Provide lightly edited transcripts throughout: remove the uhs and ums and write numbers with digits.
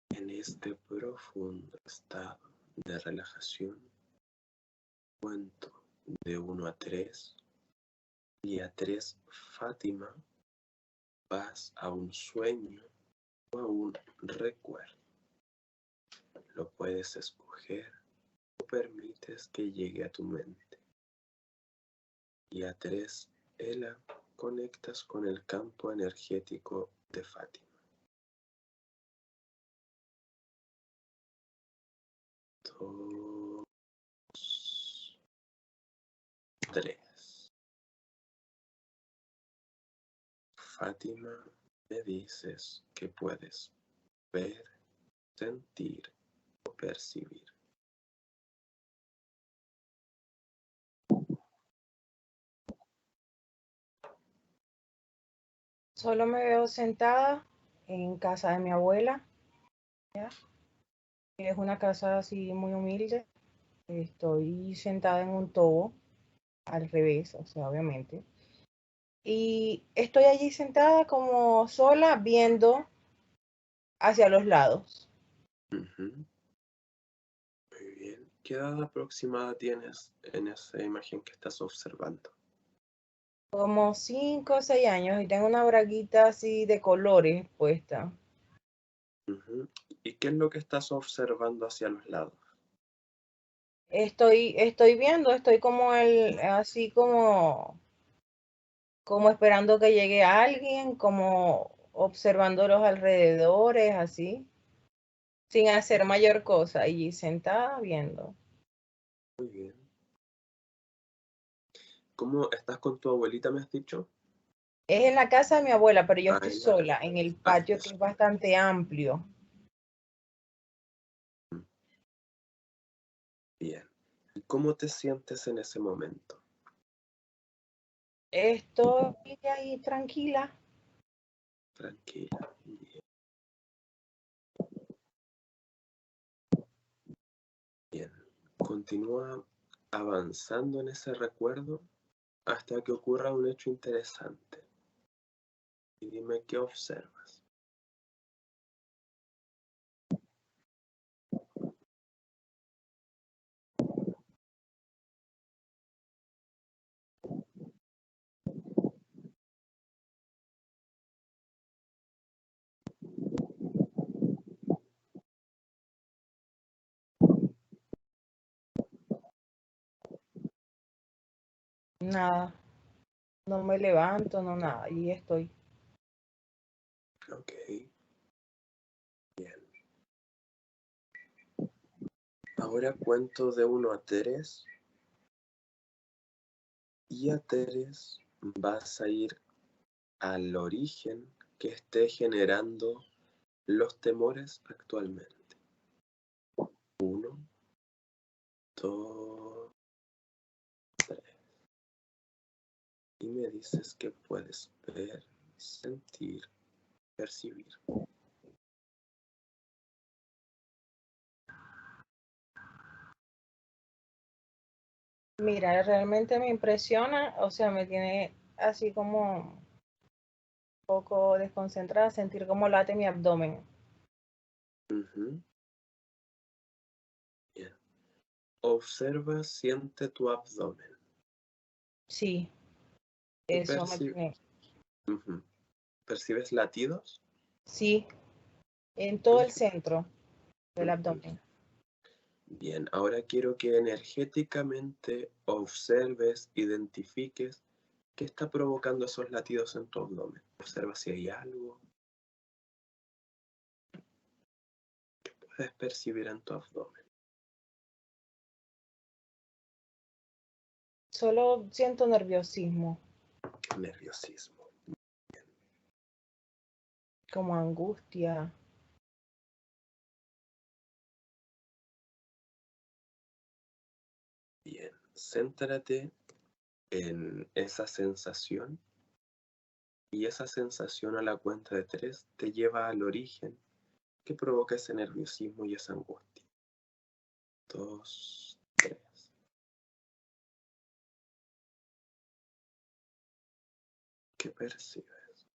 En este profundo estado de relajación, cuento de 1 a 3 y a 3, Fátima, vas a un sueño o a un recuerdo. Lo puedes escoger o permites que llegue a tu mente. Y a 3, Ela, conectas con el campo energético de Fátima. 2, 3. Fátima, me dices que puedes ver, sentir o percibir. Solo me veo sentada en casa de mi abuela, ¿ya? Es una casa así muy humilde. Estoy sentada en un tobo, al revés, o sea, obviamente. Y estoy allí sentada como sola, viendo hacia los lados. Muy bien. ¿Qué edad aproximada tienes en esa imagen que estás observando? Como 5 o 6 años y tengo una braguita así de colores puesta. ¿Y qué es lo que estás observando hacia los lados? Estoy viendo, estoy como así como esperando que llegue alguien, como observando los alrededores, así, sin hacer mayor cosa, y sentada viendo. Muy bien. ¿Cómo estás con tu abuelita, me has dicho? Es en la casa de mi abuela, pero yo Ah, estoy en la casa. sola, en el Ah, patio que estás. es bastante amplio. Bien. ¿Y cómo te sientes en ese momento? Estoy ahí tranquila. Tranquila. Bien. Bien. Continúa avanzando en ese recuerdo hasta que ocurra un hecho interesante. Y dime qué observas. Nada, no me levanto, no nada, y estoy. Ok. Bien. Ahora cuento de 1 a 3 y a 3 vas a ir al origen que esté generando los temores actualmente. 1, 2, 3. Y me dices que puedes ver, sentir, percibir. Mira, realmente me impresiona, o sea, me tiene así como un poco desconcentrada, sentir cómo late mi abdomen. Ujú. Bien. Observa, siente tu abdomen. Sí, ¿Y eso me tiene. Ujú. ¿Percibes latidos? Sí, en todo el Ujú, centro del ujú. abdomen. Bien, ahora quiero que energéticamente observes, identifiques qué está provocando esos latidos en tu abdomen. Observa si hay algo que puedes percibir en tu abdomen. Solo siento nerviosismo, Nerviosismo. como angustia. Bien, céntrate en esa sensación y esa sensación a la cuenta de 3 te lleva al origen que provoca ese nerviosismo y esa angustia. 2, 3. ¿Qué percibes?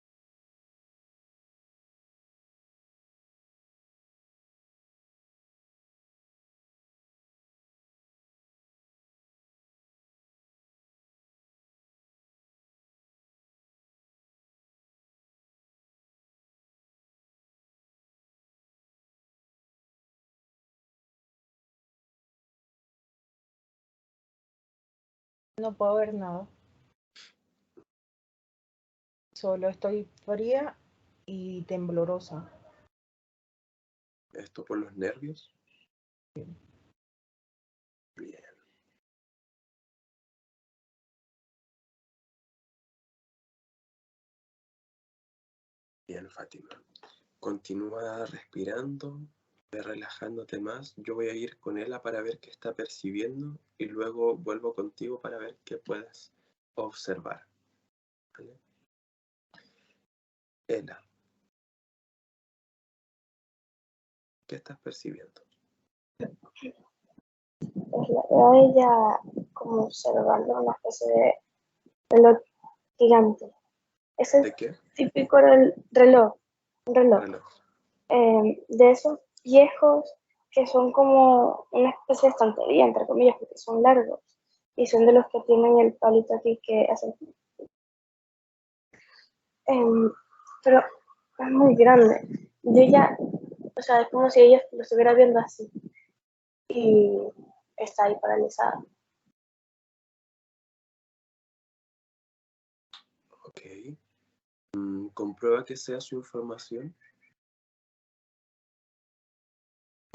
No puedo ver nada. Solo estoy fría y temblorosa. ¿Esto por los nervios? Bien. Bien, Fátima. Continúa respirando, ve relajándote más. Yo voy a ir con ella para ver qué está percibiendo y luego vuelvo contigo para ver qué puedes observar. ¿Vale? Ella, ¿qué estás percibiendo? Pues la veo a ella como observando una especie de reloj gigante. Ese ¿De qué? típico reloj, un reloj, Reloj. de esos viejos que son como una especie de estantería, entre comillas, porque son largos y son de los que tienen el palito aquí que hacen. em, pero es muy grande. Yo ya, o sea, es como si ella lo estuviera viendo así y está ahí paralizada. Ok. Comprueba que sea su información.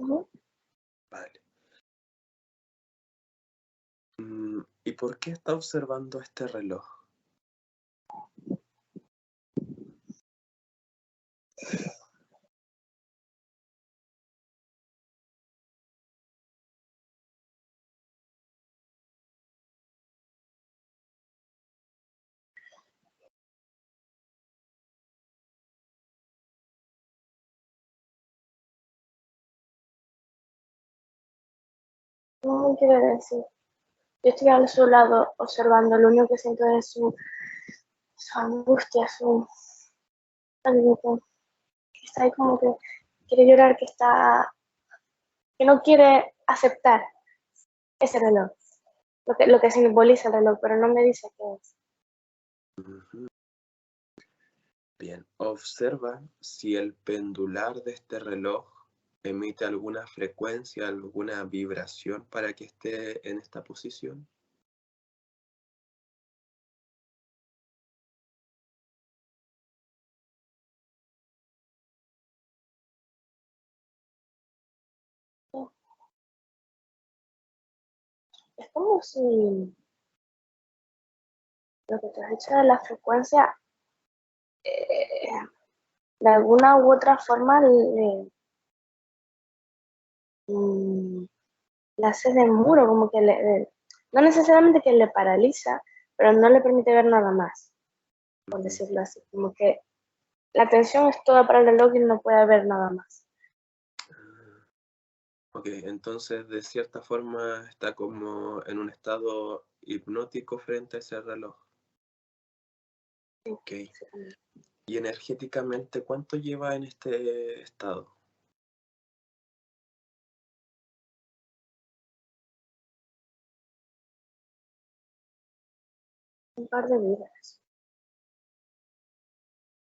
Ujú. Vale. ¿Y por qué está observando este reloj? No quiero decir. Yo estoy a su lado observando, lo único que siento es su angustia, algo que está ahí como que quiere llorar, que no quiere aceptar ese reloj, lo que simboliza el reloj, pero no me dice qué es. Ujú. Bien, observa si el pendular de este reloj emite alguna frecuencia, alguna vibración para que esté en esta posición. Es como si lo que te has dicho de la frecuencia, eh, de alguna u otra forma mm, le hace de muro, como que no necesariamente que le paraliza, pero no le permite ver nada más, por Ujú. decirlo así, como que la atención es toda para el reloj y no puede ver nada más. Ok, entonces de cierta forma está como en un estado hipnótico frente a ese reloj. Sí, Ok, básicamente. y energéticamente, ¿cuánto lleva en este estado? Un par de vidas.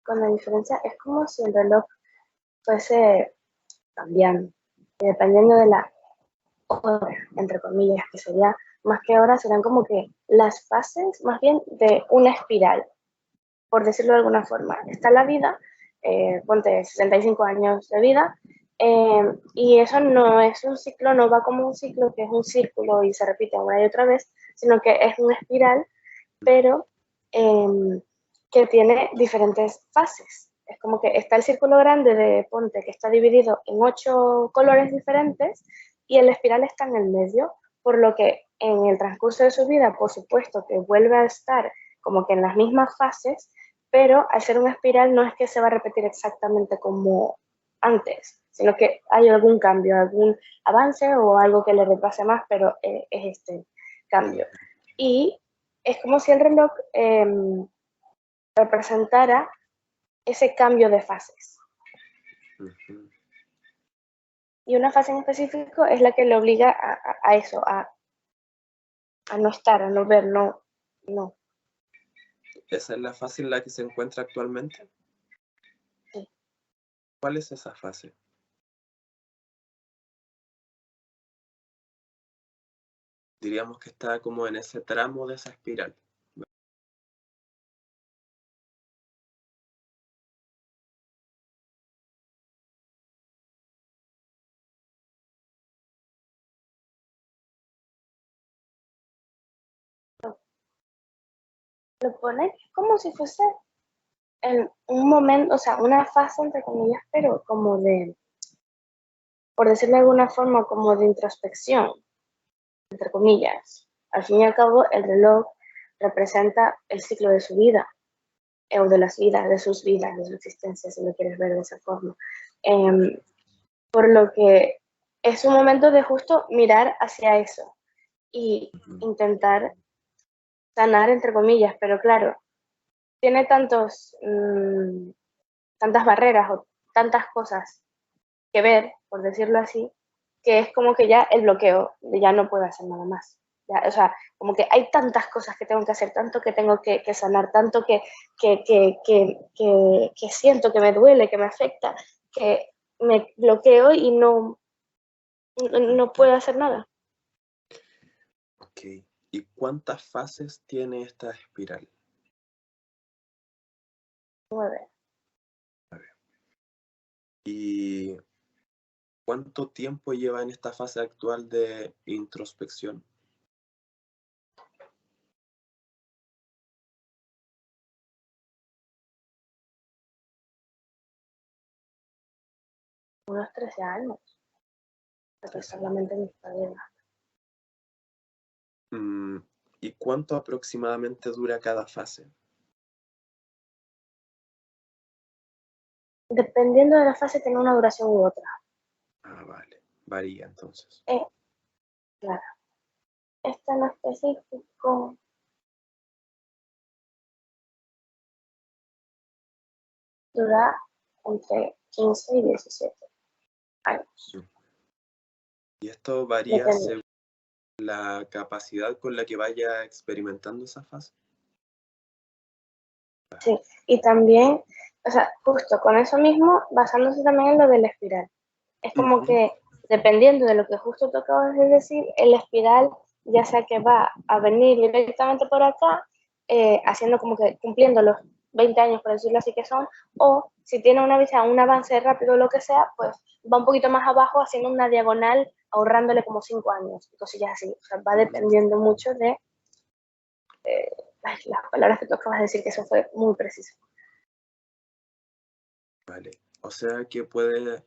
Con la diferencia, es como si el reloj fuese cambiando, y dependiendo de la hora, entre comillas, que sería más que horas, serán como que las fases más bien de una espiral, por decirlo de alguna forma. Está la vida, ponte 65 años de vida, y eso no es un ciclo, no va como un ciclo que es un círculo y se repite una y otra vez, sino que es una espiral, pero que tiene diferentes fases. Es como que está el círculo grande de ponte que está dividido en 8 colores diferentes y el espiral está en el medio, por lo que en el transcurso de su vida, por supuesto que vuelve a estar como que en las mismas fases, pero al ser una espiral no es que se va a repetir exactamente como antes, sino que hay algún cambio, algún avance o algo que le repase más, pero es este cambio. Y es como si el reloj representara ese cambio de fases. Ujú. Y una fase en específico es la que le obliga a eso, a no estar, a no ver, no. ¿Esa es la fase en la que se encuentra actualmente? Sí. ¿Cuál es esa fase? diríamos que está como en ese tramo de esa espiral. Lo pone como si fuese en un momento, o sea, una fase entre comillas, pero como de, por decirlo de alguna forma, como de introspección, entre comillas. Al fin y al cabo, el reloj representa el ciclo de su vida, o de las vidas, de sus vidas, de su existencia, si lo quieres ver de esa forma. Por lo que es un momento de justo mirar hacia eso y intentar sanar, entre comillas, pero claro, tiene tantas barreras o tantas cosas que ver, por decirlo así, que es como que ya el bloqueo, de ya no puedo hacer nada más. Ya, o sea, como que hay tantas cosas que tengo que hacer, tanto que tengo que sanar, tanto que siento que me duele, que me afecta, que me bloqueo y no puedo hacer nada. Ok. ¿Y cuántas fases tiene esta espiral? 9. ¿Y cuánto tiempo lleva en esta fase actual de introspección? Unos 13 años, porque solamente mi vida. ¿Y cuánto aproximadamente dura cada fase? Dependiendo de la fase, tiene una duración u otra. Ah, vale. Varía entonces. Claro. Esta en específico dura entre 15 y 17 años. ¿Y esto varía Depende. según la capacidad con la que vaya experimentando esa fase? Sí, y también, o sea, justo con eso mismo, basándose también en lo de la espiral. Es como que, dependiendo de lo que justo tú acabas de decir, el espiral, ya sea que va a venir directamente por acá, haciendo como que cumpliendo los 20 años, por decirlo así que son, o si tiene una visa, un avance rápido o lo que sea, pues va un poquito más abajo haciendo una diagonal, ahorrándole como 5 años y cosillas así. O sea, va dependiendo mucho de las palabras que tú acabas de decir, que eso fue muy preciso. Vale. O sea que puede,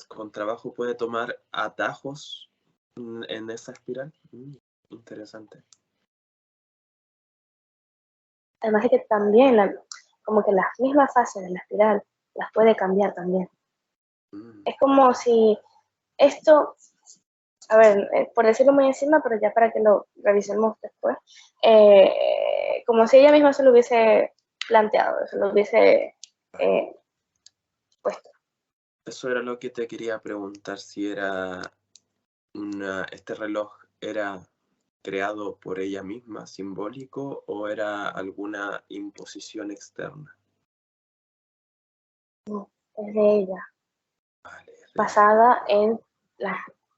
con trabajo puede tomar atajos en esa espiral. Interesante. Además de que también, como que las mismas fases de la espiral las puede cambiar también. Es como si esto, a ver, por decirlo muy encima, pero ya para que lo revisemos después, como si ella misma se lo hubiese planteado, se lo hubiese puesto. Eso era lo que te quería preguntar, si era este reloj era creado por ella misma, simbólico, o era alguna imposición externa. Es de ella, Vale, basada en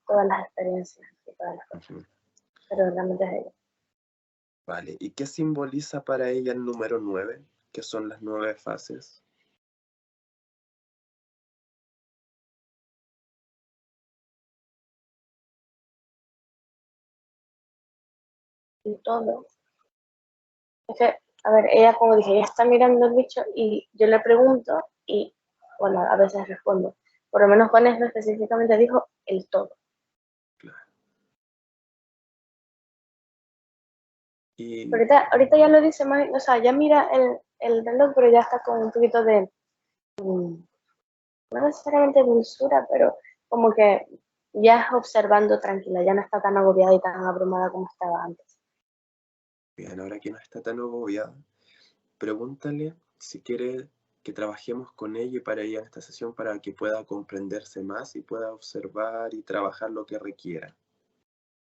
todas las experiencias y todas las cosas, pero realmente es de ella. Vale, ¿y qué simboliza para ella el número 9? ¿Qué son las 9 fases? Y todo. Es que, a ver, ella, como dije, ella está mirando el bicho y yo le pregunto y, bueno, a veces respondo. Por lo menos con eso específicamente dijo el todo. Claro. Y Ahorita ya lo dice más, o sea, ya mira el reloj, pero ya está con un poquito de, no necesariamente dulzura, pero como que ya es observando tranquila, ya no está tan agobiada y tan abrumada como estaba antes. bien, ahora que no está tan agobiada, pregúntale si quiere que trabajemos con ella y para ella en esta sesión para que pueda comprenderse más y pueda observar y trabajar lo que requiera,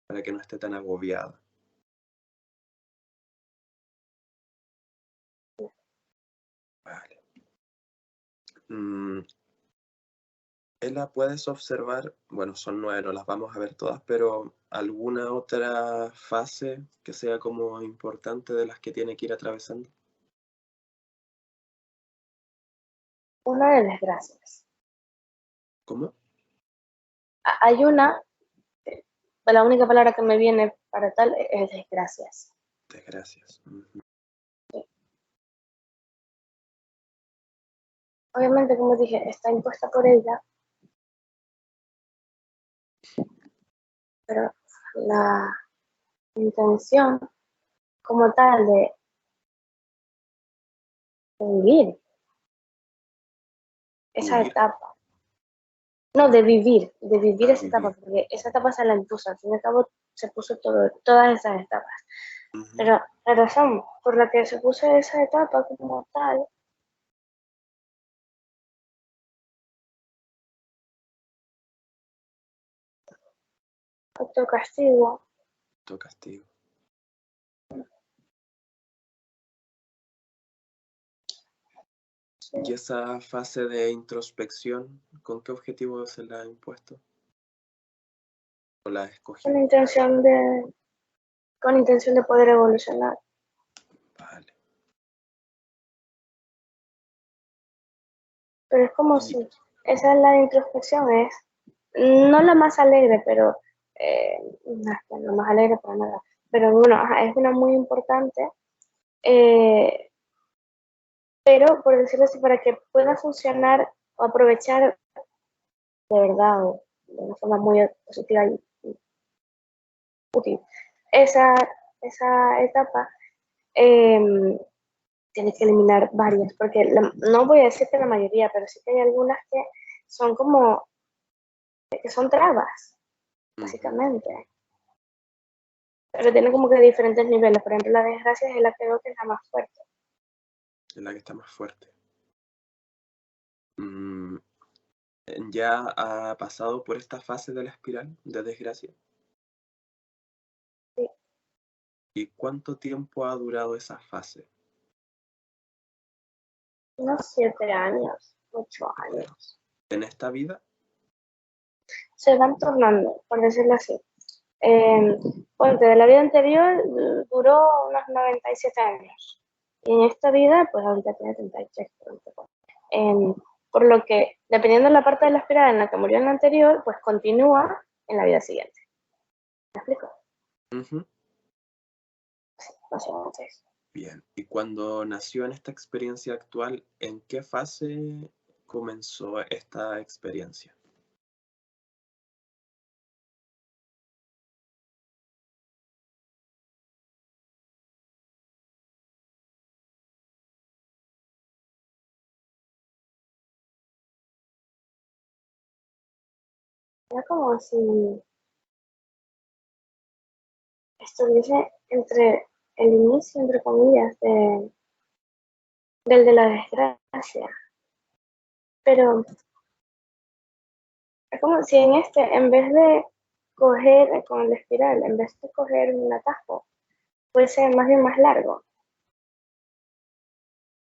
para que no esté tan agobiada. Vale. Ela, puedes observar, bueno, son 9, no las vamos a ver todas, pero alguna otra fase que sea como importante de las que tiene que ir atravesando. Una de desgracias. ¿Cómo? Hay una, la única palabra que me viene para tal es desgracias. Desgracias. Ujú. Obviamente, como dije, está impuesta por ella, pero la intención como tal de vivir esa Huir. etapa, no, de vivir esa etapa, Vivir. porque esa etapa se la impuso, al fin y al cabo se puso todas esas etapas. Ujú. Pero la razón por la que se puso esa etapa como tal, autocastigo, Tu castigo. sí, ¿Y esa fase de introspección, con qué objetivo se la ha impuesto? ¿O la ha con escogido? con intención de poder evolucionar. Vale. Pero es como Y si esa es la introspección, es no la más alegre, pero no es que no más alegre para nada. Pero bueno, ajá, es una muy importante, eh, pero por decirlo así, para que pueda funcionar o aprovechar de verdad o de una forma muy positiva y útil esa, esa etapa, tienes que eliminar varias, porque no voy a decir que la mayoría, pero sí que hay algunas que son como, que son trabas, ujú, básicamente. Pero tiene como que diferentes niveles. Por ejemplo, la desgracia es la que creo que es la más fuerte. es la que está más fuerte. Mm, ¿Ya ha pasado por esta fase de la espiral de desgracia? Sí, ¿Y cuánto tiempo ha durado esa fase? unos 7 años, 8 años. ¿En esta vida? Se van tornando, por decirlo así. Eh, Ponte, de la vida anterior duró unos 97 años. Y en esta vida, pues ahorita tiene 33, 34. Por lo que, dependiendo de la parte de la espiral en la que murió en la anterior, pues continúa en la vida siguiente. ¿Me explico? Ujú. Sí, básicamente eso. Bien. ¿Y cuando nació en esta experiencia actual, en qué fase comenzó esta experiencia? Era como si estuviese entre el inicio, entre comillas, del de la desgracia. Pero es como si en este, en vez de coger con la espiral, en vez de coger un atajo, fuese más bien más largo.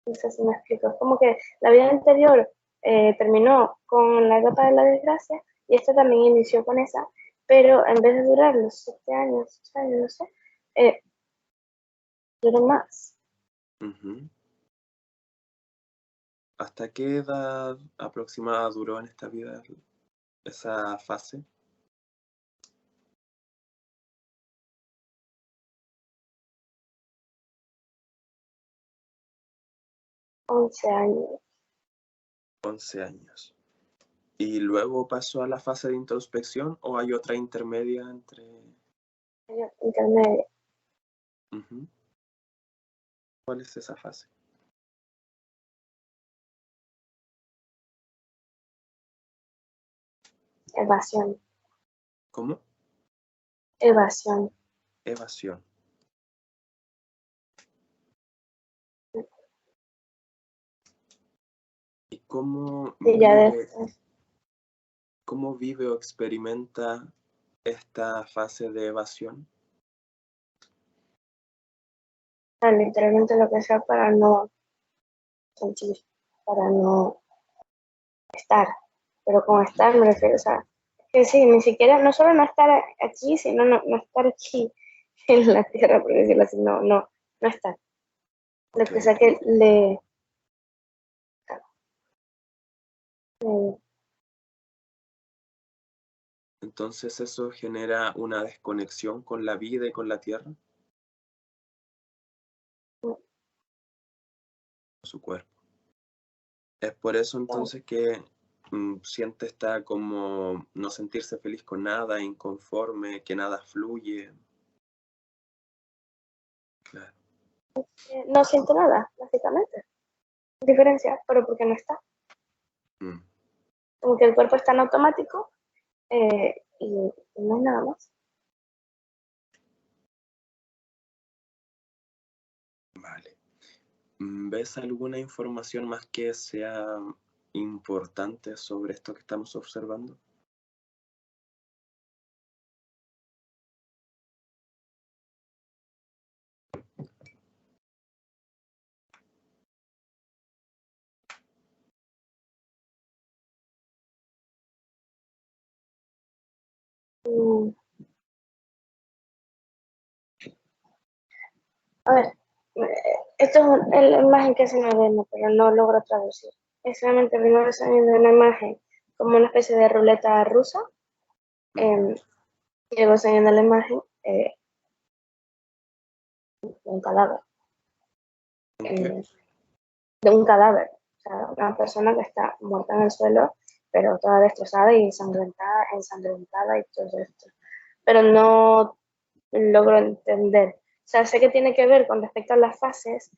No sé si me explico. Es como que la vida anterior terminó con la etapa de la desgracia y esta también inició con esa, pero en vez de durar los 7 años, 8 años, no sé, duró más. Ujú. ¿Hasta qué edad aproximada duró en esta vida esa fase? 11 años, 11 años. ¿Y luego pasó a la fase de introspección o hay otra intermedia entre...? años intermedio, Ujú. ¿Cuál es esa fase? evasión, ¿Cómo? evasión. Evasión. ¿Y Y ya después, cómo vive o experimenta esta fase de evasión? literalmente lo que sea para no sentir, para no estar. pero con estar me refiero, o sea, que sí, ni siquiera, no solo no estar aquí, sino no estar aquí en la tierra, por decirlo así, no estar. Lo Ok. que sea que le Entonces eso genera una desconexión con la vida y con la tierra, su cuerpo. Es por eso entonces que siente esta como no sentirse feliz con nada, inconforme, que nada fluye. Claro. no siente nada, básicamente. Diferencia, pero porque no está. Mm, Como que el cuerpo está en automático y no hay nada más. vale. ¿Ves alguna información más que sea importante sobre esto que estamos observando? Mm, A ver, esto es la imagen que se me ve, ¿no? Pero no logro traducir. Es solamente primero estoy viendo una imagen como una especie de ruleta rusa. Ujú. Y luego estoy viendo la imagen de un cadáver. ¿En qué? eh, de un cadáver. O sea, una persona que está muerta en el suelo, pero toda destrozada y ensangrentada y todo esto. Pero no logro entender. O sea, sé que tiene que ver con respecto a las fases,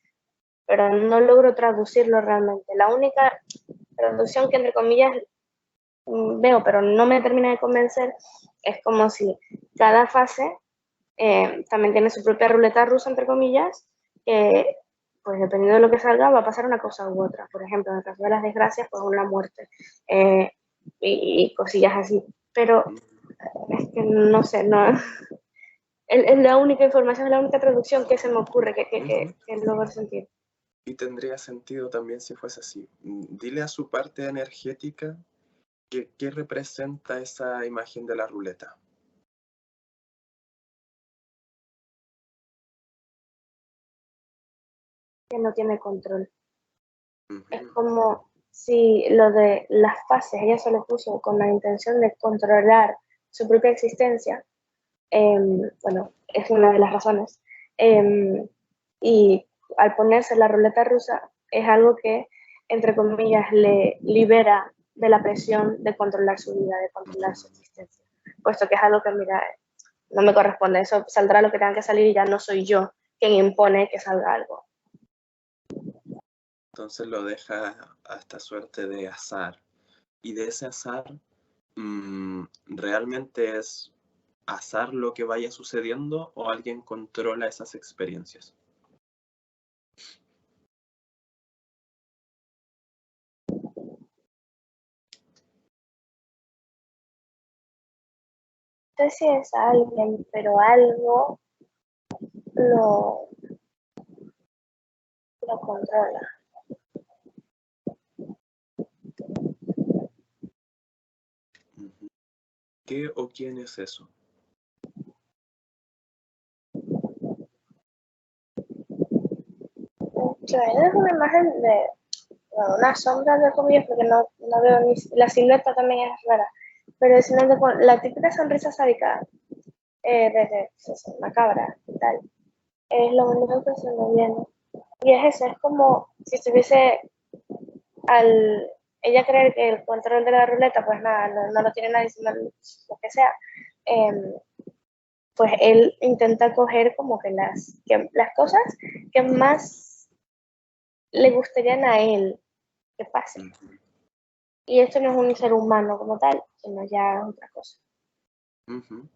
pero no logro traducirlo realmente. La única traducción que, entre comillas, veo, pero no me termina de convencer, es como si cada fase también tiene su propia ruleta rusa, entre comillas, que, pues dependiendo de lo que salga, va a pasar una cosa u otra. Por ejemplo, en el caso de las desgracias, pues una muerte eh, y cosillas así. Pero Mm. es que no sé, no, es la única información, es la única traducción que se me ocurre Ujú. que logro sentir. Y tendría sentido también si fuese así. Dile a su parte energética qué representa esa imagen de la ruleta. Que no tiene control. Es Ujú. como si lo de las fases ella se lo puso con la intención de controlar su propia existencia. Bueno, es una de las razones. Y al ponerse la ruleta rusa es algo que, entre comillas, le libera de la presión de controlar su vida, de controlar su existencia. Puesto que es algo que, mira, no me corresponde, eso saldrá lo que tenga que salir y ya no soy yo quien impone que salga algo. Entonces lo deja a esta suerte de azar. Y de ese azar, ¿realmente es azar lo que vaya sucediendo o alguien controla esas experiencias? No sé si es alguien, pero algo lo, lo controla. Ujú. ¿Qué o quién es eso? O sea, es una imagen de bueno, una sombra de comillas porque no veo ni la silueta también es rara, pero es con la típica sonrisa sádica desde pues, macabra y tal. Es lo único que se me viene. Y es eso, es como si estuviese al ella creer que el control de la ruleta, pues nada, no lo tiene nadie, sino lo que sea. eh, pues él intenta coger como que las cosas que más le gustarían a él que pasen. Ujú. Y esto no es un ser humano como tal, sino ya es otra cosa. Ujú.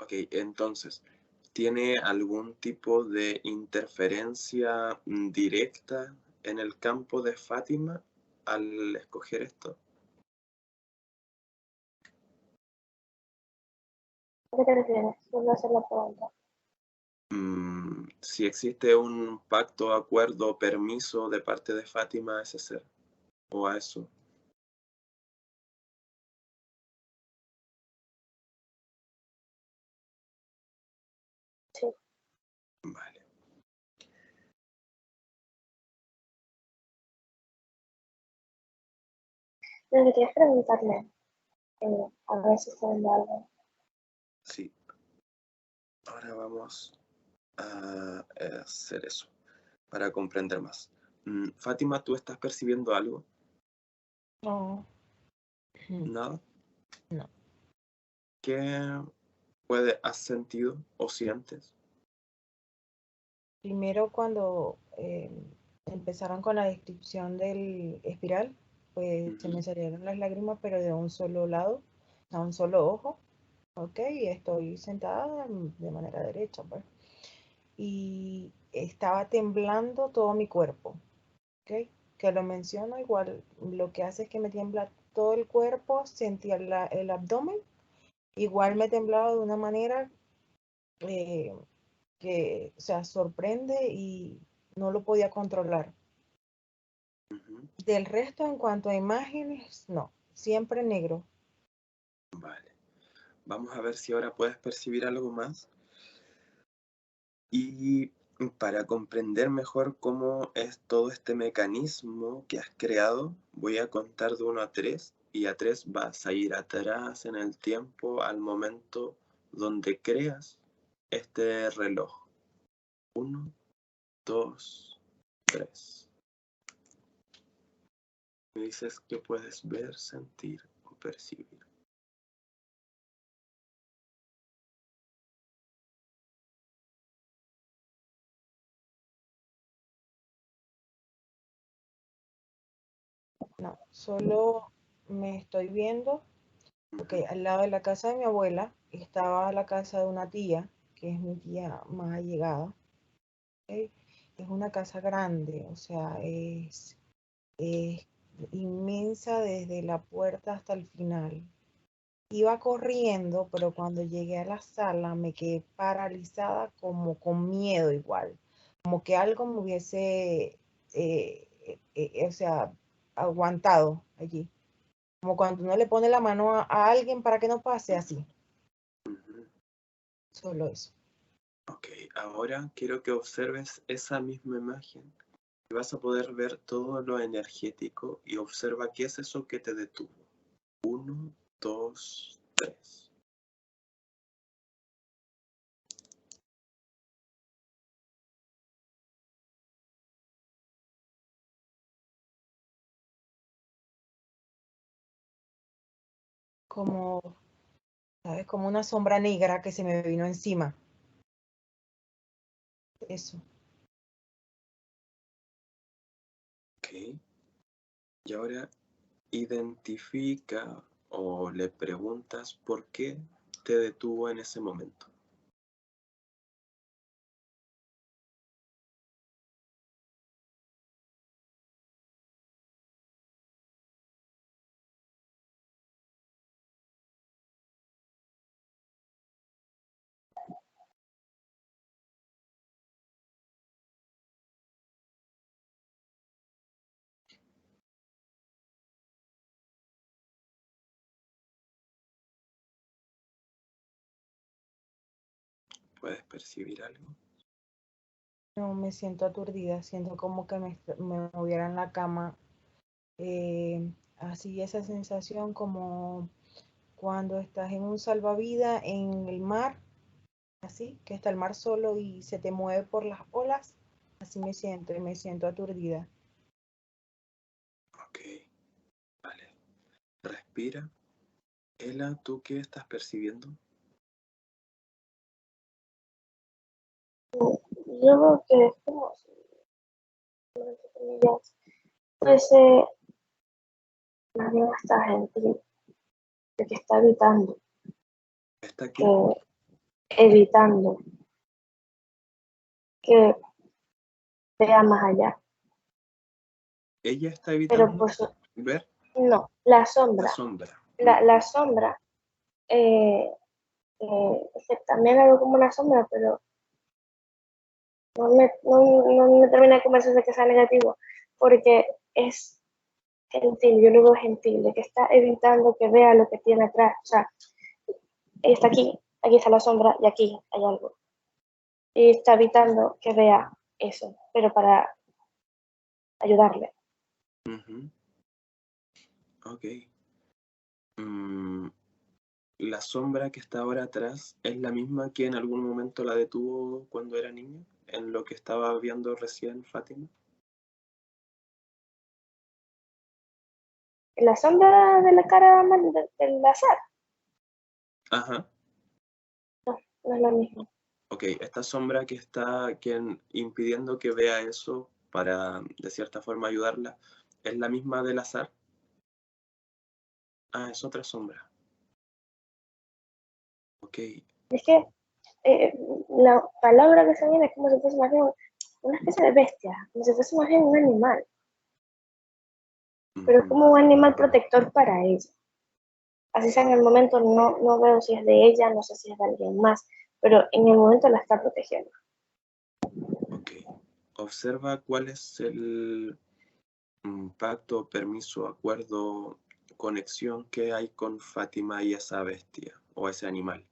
Ok, entonces, ¿tiene algún tipo de interferencia directa en el campo de Fátima al escoger esto? ¿A qué te refieres? Vuelvo a hacer la pregunta. Si existe un pacto, acuerdo, permiso de parte de Fátima a ese ser o a eso. Vale. Lo que quería preguntarle, a ver si está viendo algo. Sí. Ahora vamos a hacer eso para comprender más. Fátima, ¿tú estás percibiendo algo? No, ¿Nada? no. ¿Qué has sentido o sientes? Primero cuando empezaron con la descripción del espiral, pues se me salieron las lágrimas, pero de un solo lado, a un solo ojo. Ok, estoy sentada de manera derecha, pues. Y estaba temblando todo mi cuerpo, ok, que lo menciono igual, lo que hace es que me tiembla todo el cuerpo, sentía el abdomen, igual me temblaba de una manera eh, que, o sea, sorprende y no lo podía controlar. Del resto, en cuanto a imágenes, no, siempre negro. Vale. Vamos a ver si ahora puedes percibir algo más. Y para comprender mejor cómo es todo este mecanismo que has creado, voy a contar de 1 a 3 y a 3 vas a ir atrás en el tiempo al momento donde creas este reloj. 1, 2, 3. Me dices que puedes ver, sentir o percibir. No, solo me estoy viendo, ok, al lado de la casa de mi abuela estaba la casa de una tía, que es mi tía más allegada, ok. Es una casa grande, o sea, es inmensa desde la puerta hasta el final. Iba corriendo, pero cuando llegué a la sala me quedé paralizada como con miedo igual, como que algo me hubiese, o sea, aguantado allí, como cuando uno le pone la mano a alguien para que no pase así, solo eso. Ok, ahora quiero que observes esa misma imagen y vas a poder ver todo lo energético y observa qué es eso que te detuvo. 1, 2, 3. Como, ¿sabes? Como una sombra negra que se me vino encima, eso. Ok, y ahora identifica o le preguntas por qué te detuvo en ese momento. ¿Puedes percibir algo? No, me siento aturdida, siento como que me moviera en la cama. Así esa sensación como cuando estás en un salvavidas en el mar, así, que está el mar solo y se te mueve por las olas, así me siento y me siento aturdida. Ok, vale. Respira. Ela, ¿tú qué estás percibiendo? Yo veo que es como si, entre comillas, fuese más bien esta gente que está evitando, ¿Está aquí? que evitando que vea más allá. Ella está Pero evitando pues ver no, la la sombra, sombra. la sombra, eh, es que también algo como una sombra, pero no me termina de convencer de que sea negativo, porque es gentil, yo lo veo gentil, de que está evitando que vea lo que tiene atrás, o sea, está aquí, aquí está la sombra y aquí hay algo. y está evitando que vea eso, pero para ayudarle. Ok. ¿La sombra que está ahora atrás es la misma que en algún momento la detuvo cuando era niña? ¿En lo que estaba viendo recién Fátima? La sombra de la cara del azar Ajá. no es la misma. Ok, esta sombra que está impidiendo que vea eso para de cierta forma ayudarla, ¿es la misma del azar? Ah, es otra sombra. Ok. Es que la palabra que se viene es como si fuese más bien una especie de bestia, como si fuese más bien un animal, pero es como un animal protector para ella. Así sea en el momento, no veo si es de ella, no sé si es de alguien más, pero en el momento la está protegiendo. Ok. Observa cuál es el pacto, permiso, acuerdo, conexión que hay con Fátima y esa bestia o ese animal.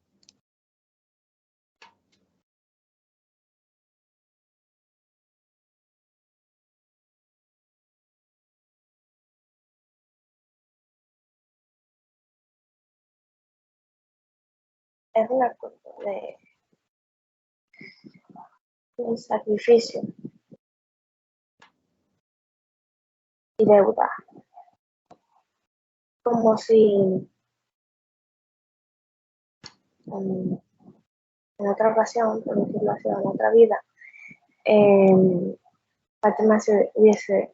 Es un acuerdo de un sacrificio y deuda, como si en otra ocasión, por decirlo así, en otra vida, Fátima se hubiese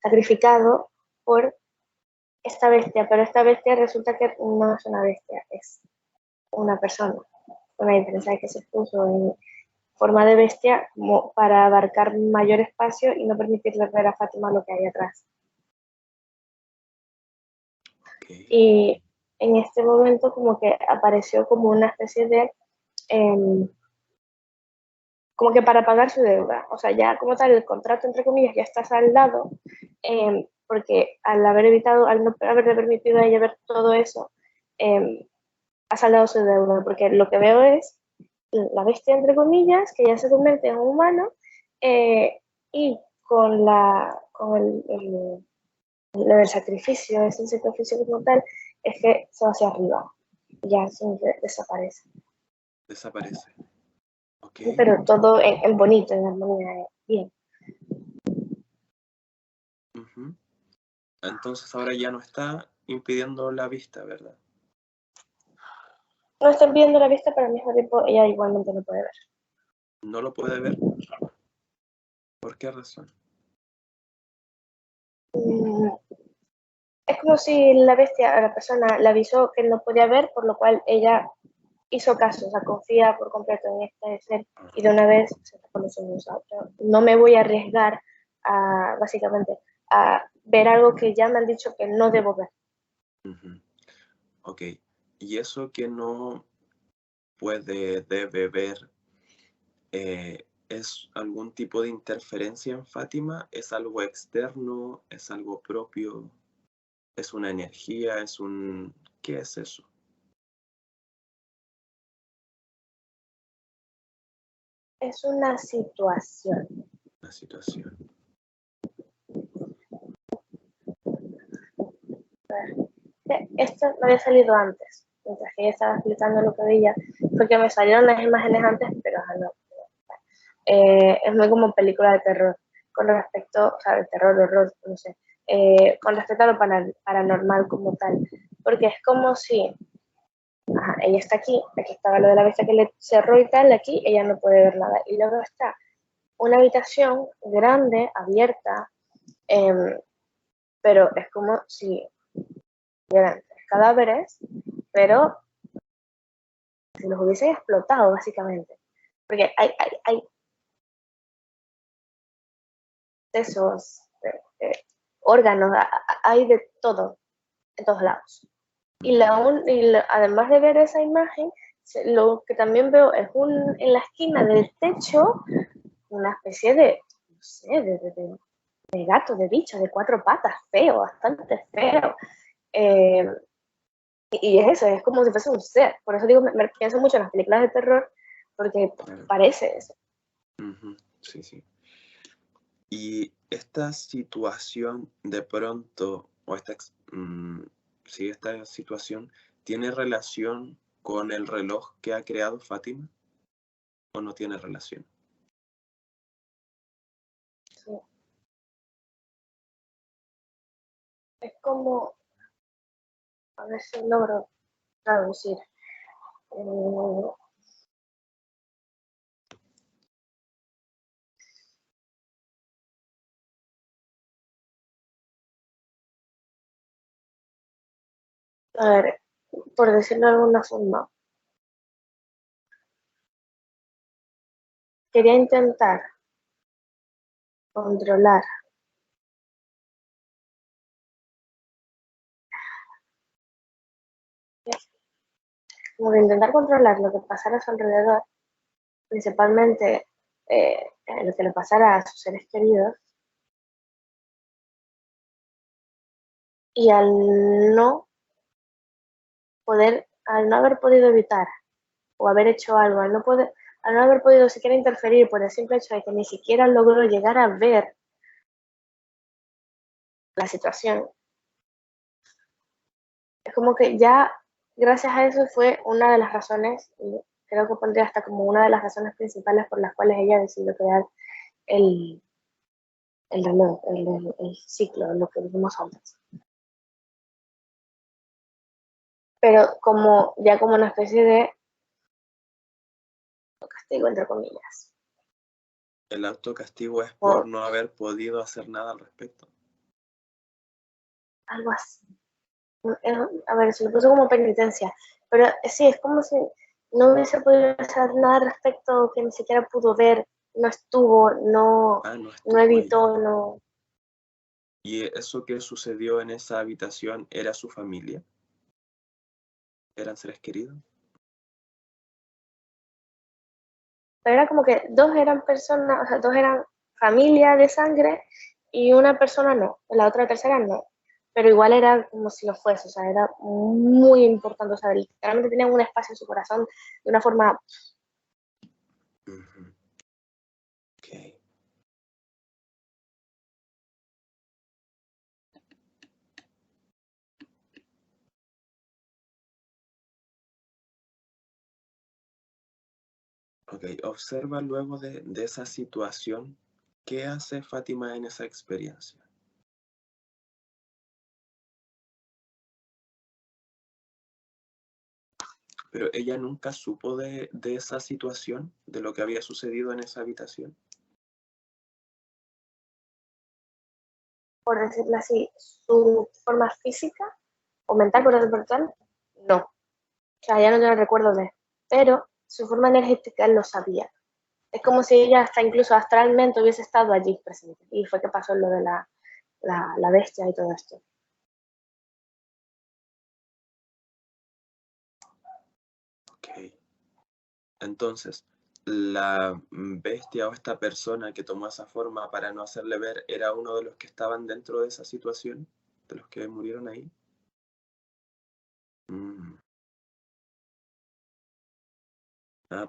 sacrificado por esta bestia, pero esta bestia resulta que no es una bestia, es una persona, con la diferencia de que se puso en forma de bestia como para abarcar mayor espacio y no permitirle ver a Fátima lo que hay atrás. Okay. Y en este momento como que apareció como una especie de, como que para pagar su deuda, o sea, ya como tal el contrato entre comillas ya está saldado, porque al haber evitado, al no haberle permitido a ella ver todo eso, ha saldado su deuda, porque lo que veo es la bestia, entre comillas, que ya se convierte en un humano, y con el sacrificio, ese sacrificio como tal, es que se va hacia arriba, ya desaparece. Desaparece. Okay. Pero todo en bonito, en armonía, bien. Entonces ahora ya no está impidiendo la vista, ¿verdad? No están viendo la vista, pero al mismo tiempo ella igualmente no puede ver. ¿No lo puede ver? ¿Por qué razón? Es como si la bestia a la persona le avisó que no podía ver, por lo cual ella hizo caso, o sea, confía por completo en este ser y de una vez se está los ojos. No me voy a arriesgar a, básicamente, a ver algo que ya me han dicho que no debo ver. Ok, y eso que no debe ver, ¿es algún tipo de interferencia en Fátima? ¿Es algo externo? ¿Es algo propio? ¿Es una energía? ¿Qué es eso? Es una situación. Una situación. Esto me había salido antes, mientras que ella estaba explicando lo que veía, porque me salieron las imágenes antes, pero no. Es muy como película de terror, con respecto, o sea, de terror, horror, no sé, con respecto a lo paranormal como tal, porque es como si, ajá, ella está aquí estaba lo de la bestia que le cerró y tal, aquí ella no puede ver nada, y luego está una habitación grande, abierta, pero es como si hubieran cadáveres, pero si los hubiesen explotado básicamente, porque hay esos órganos, hay de todo en todos lados. Y además de ver esa imagen, lo que también veo es en la esquina del techo una especie de, no sé, de gato, de bicho, de 4 patas, feo, bastante feo. Y es eso, es como si fuese un ser. Por eso digo, me pienso mucho en las películas de terror, porque Claro. parece eso. Sí, sí. Y esta situación de pronto, o sí, esta situación, ¿tiene relación con el reloj que ha creado Fátima? ¿O no tiene relación? Sí. Es como, a ver si logro traducir. A ver, por decirlo de alguna forma, quería intentar controlar, como que intentar controlar lo que pasara a su alrededor, principalmente lo que le pasara a sus seres queridos, y al no haber podido evitar o haber hecho algo, al no haber podido siquiera interferir por el simple hecho de que ni siquiera logró llegar a ver la situación, es como que ya gracias a eso fue una de las razones, y creo que pondría hasta como una de las razones principales por las cuales ella decidió crear el, el reloj, el ciclo, lo que dijimos antes. Pero como una especie de castigo, entre comillas. El autocastigo es por no haber podido hacer nada al respecto. Algo así. A ver, se lo puso como penitencia, pero sí, es como si no hubiese podido hacer nada al respecto, que ni siquiera pudo ver, no estuvo, no evitó, ella. no. ¿Y eso que sucedió en esa habitación era su familia? ¿Eran seres queridos? Pero era como que dos eran personas, o sea, dos eran familia de sangre y una persona no, la otra tercera no. Pero igual era como si lo fuese, o sea, era muy importante, o sea, literalmente tenían un espacio en su corazón de una forma. Ok. Ok, observa luego de esa situación, ¿qué hace Fátima en esa experiencia? Pero ella nunca supo de esa situación, de lo que había sucedido en esa habitación. Por decirlo así, su forma física o mental, por decirlo tal, no. O sea, ya no tiene recuerdo de, pero su forma energética él lo sabía. Es como si ella hasta incluso astralmente hubiese estado allí presente. Y fue que pasó lo de la bestia y todo esto. Ok. Entonces, la bestia o esta persona que tomó esa forma para no hacerle ver era uno de los que estaban dentro de esa situación, de los que murieron ahí.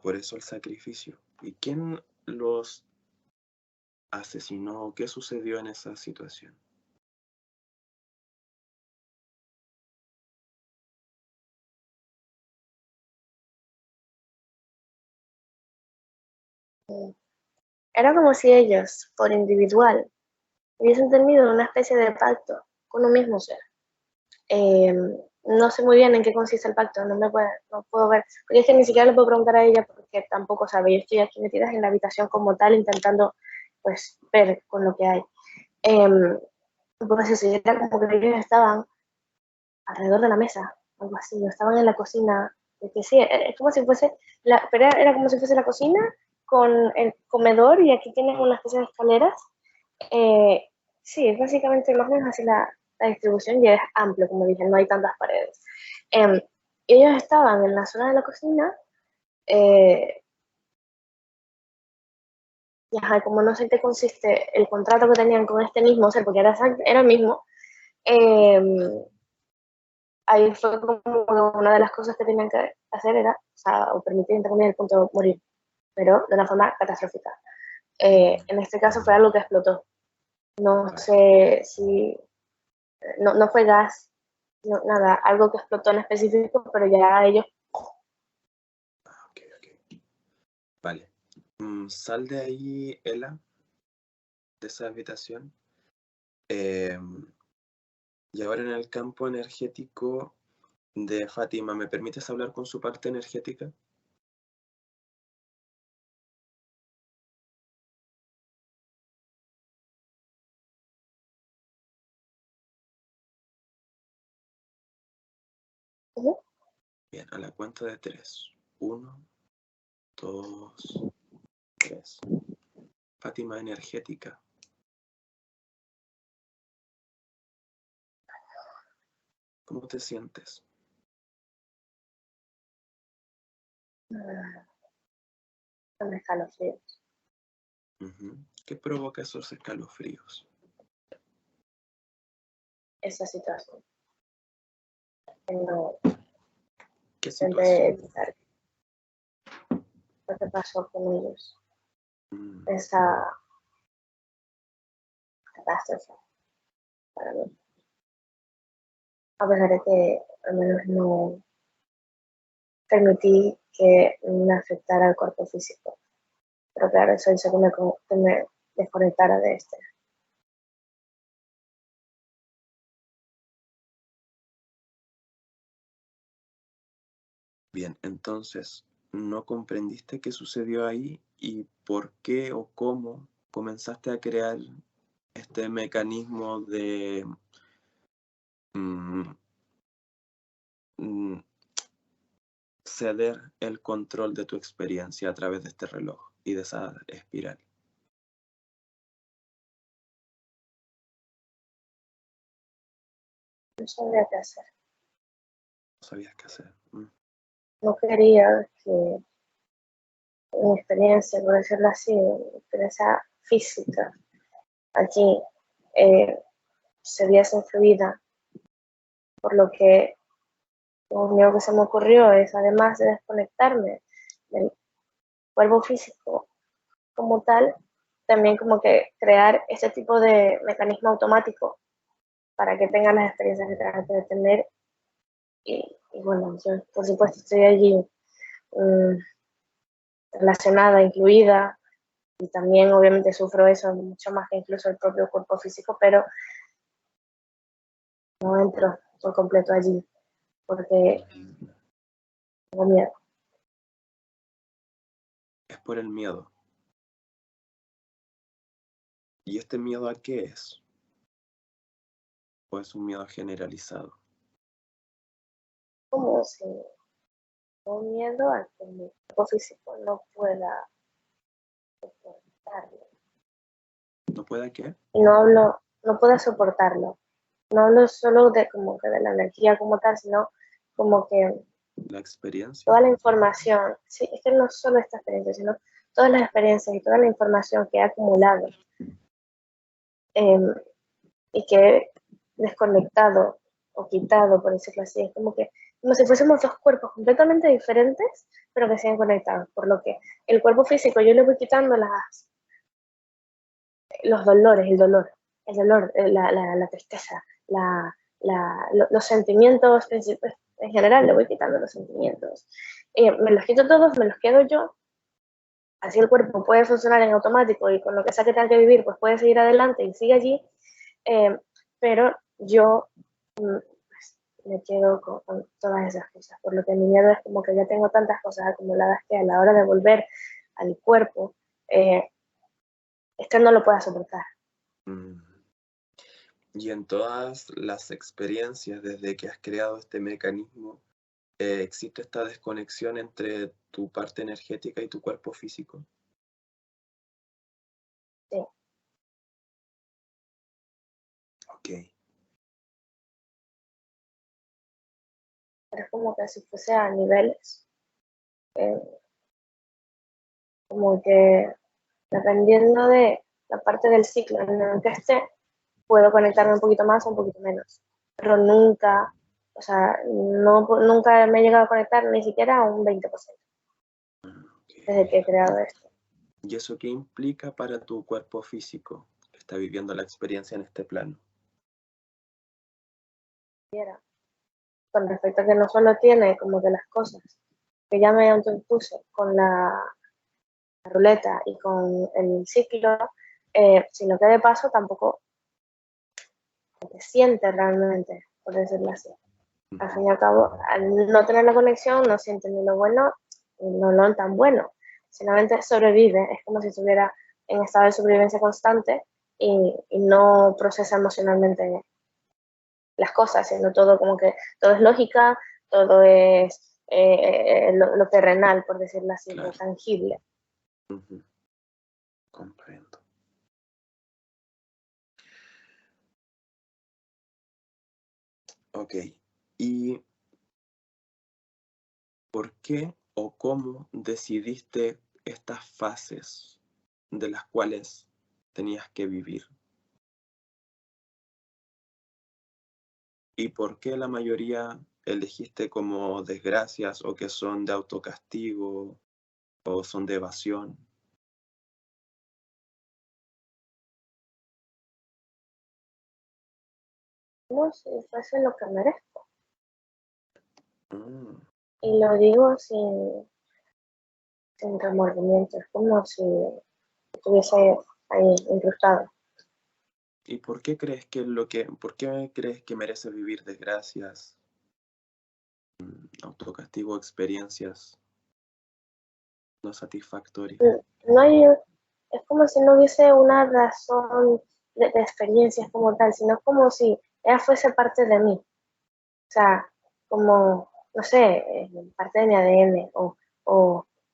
Por eso el sacrificio. ¿Y quién los asesinó? ¿Qué sucedió en esa situación? Era como si ellos, por individual, hubiesen tenido una especie de pacto con un mismo ser. No sé muy bien en qué consiste el pacto, no puedo ver, porque es que ni siquiera le puedo preguntar a ella porque tampoco sabe. Yo estoy aquí metida en la habitación como tal, intentando pues ver con lo que hay. Pues eso, era como que ellos estaban alrededor de la mesa, algo así, o estaban en la cocina, que sí, es como si fuese, pero era como si fuese la cocina con el comedor y aquí tienen una especie de escaleras. Eh, sí, es básicamente más o menos así la distribución y es amplio, como dije, no hay tantas paredes. Ellos estaban en la zona de la cocina y ajá, como no sé en qué consiste el contrato que tenían con este mismo ser, porque era el mismo, eh, ahí fue como una de las cosas que tenían que hacer era, o sea, o permitir, entre comillas, el punto de morir. pero de una forma catastrófica. En este caso fue algo que explotó. No sé si, no fue gas, no, nada, algo que explotó en específico, pero ya ellos... Ok. Vale. Sal de ahí, Ela, de esa habitación. Y ahora en el campo energético de Fátima, ¿me permites hablar con su parte energética? Bien, a la cuenta de 3. 1, 2, 3. Fátima energética. ¿Cómo te sientes? Son escalofríos. ¿Qué provoca esos escalofríos? Esa situación. Tengo ¿Qué presente situación? evitar lo que pasó con ellos. Mm, Esa catástrofe para mí. A pesar de que al menos no permití que me afectara el cuerpo físico. Pero claro, eso hizo que me desconectara de este. Bien, entonces, ¿no comprendiste qué sucedió ahí y por qué o cómo comenzaste a crear este mecanismo de mm, mm, ceder el control de tu experiencia a través de este reloj y de esa espiral? No sabía qué hacer. No sabías qué hacer. No quería que mi experiencia, por decirlo así, mi experiencia física aquí se viese influida por lo que lo único que se me ocurrió es, además de desconectarme del cuerpo físico como tal, también como que crear ese tipo de mecanismo automático para que tengan las experiencias que tengan que tener. Y bueno, yo por supuesto estoy allí relacionada, incluida, y también obviamente sufro eso mucho más que incluso el propio cuerpo físico, pero no entro por completo allí porque tengo miedo. Es por el miedo. ¿Y este miedo a qué es? ¿O es un miedo generalizado? Como si tengo miedo a que mi cuerpo físico no pueda soportarlo. ¿No puede qué? Y no hablo, no pueda soportarlo. No hablo solo de como que de la energía como tal, sino como que La experiencia. toda la información, sí, es que no solo esta experiencia, sino todas las experiencias y toda la información que he acumulado y que he desconectado o quitado, por decirlo así, es como si fuésemos dos cuerpos completamente diferentes, pero que sean conectados, por lo que el cuerpo físico yo le voy quitando los dolores, el dolor, la tristeza, los sentimientos, en general le voy quitando los sentimientos. Me los quito todos, me los quedo yo, así el cuerpo puede funcionar en automático y con lo que sea que tenga que vivir, pues puede seguir adelante y sigue allí, pero yo pues, me quedo con todas esas cosas, por lo que mi miedo es como que ya tengo tantas cosas acumuladas que a la hora de volver al cuerpo, este no lo pueda soportar. Y en todas las experiencias desde que has creado este mecanismo, ¿existe esta desconexión entre tu parte energética y tu cuerpo físico? Sí. Ok. Pero es como que si fuese a niveles, eh, como que dependiendo de la parte del ciclo en el que esté, puedo conectarme un poquito más o un poquito menos, pero nunca, o sea, nunca me he llegado a conectar ni siquiera a un 20%. Ok. desde que he creado esto. ¿Y eso qué implica para tu cuerpo físico que está viviendo la experiencia en este plano? Con respecto a que no solo tiene como que las cosas que ya me autoimpuse con la ruleta y con el ciclo, sino que de paso tampoco se siente realmente, por decirlo así. Al fin y al cabo, al no tener la conexión, no siente ni lo bueno ni lo no tan bueno. Simplemente sobrevive, es como si estuviera en estado de sobrevivencia constante y no procesa emocionalmente las cosas, siendo todo como que todo es lógica, todo es lo terrenal, por decirlo así, Claro. lo tangible. Comprendo. Ok, ¿y por qué o cómo decidiste estas fases de las cuales tenías que vivir? ¿Y por qué la mayoría elegiste como desgracias o que son de autocastigo o son de evasión? Como si fuese lo que merezco. Mm. Y lo digo sin remordimiento, es como si estuviese ahí incrustado. ¿Y por qué crees por qué crees que mereces vivir desgracias, autocastigo, experiencias no satisfactorias? No hay, es como si no hubiese una razón de experiencias como tal, sino como si ella fuese parte de mí. O sea, como, no sé, parte de mi ADN o,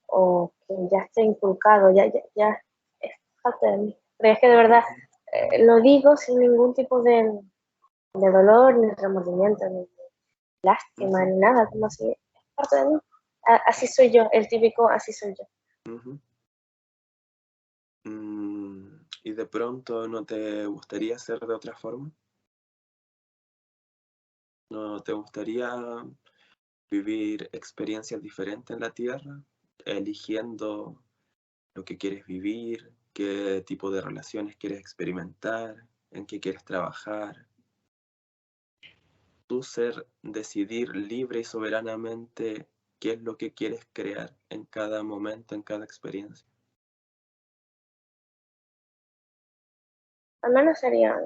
o que ya esté inculcado, ya es parte de mí. Pero es que de verdad lo digo sin ningún tipo de dolor, ni remordimiento, ni lástima, ni nada, como si es parte de mí. Así soy yo, el típico así soy yo. ¿Y de pronto no te gustaría ser de otra forma? ¿No te gustaría vivir experiencias diferentes en la Tierra, eligiendo lo que quieres vivir, qué tipo de relaciones quieres experimentar, en qué quieres trabajar? Tú decidir libre y soberanamente qué es lo que quieres crear en cada momento, en cada experiencia. Al menos serían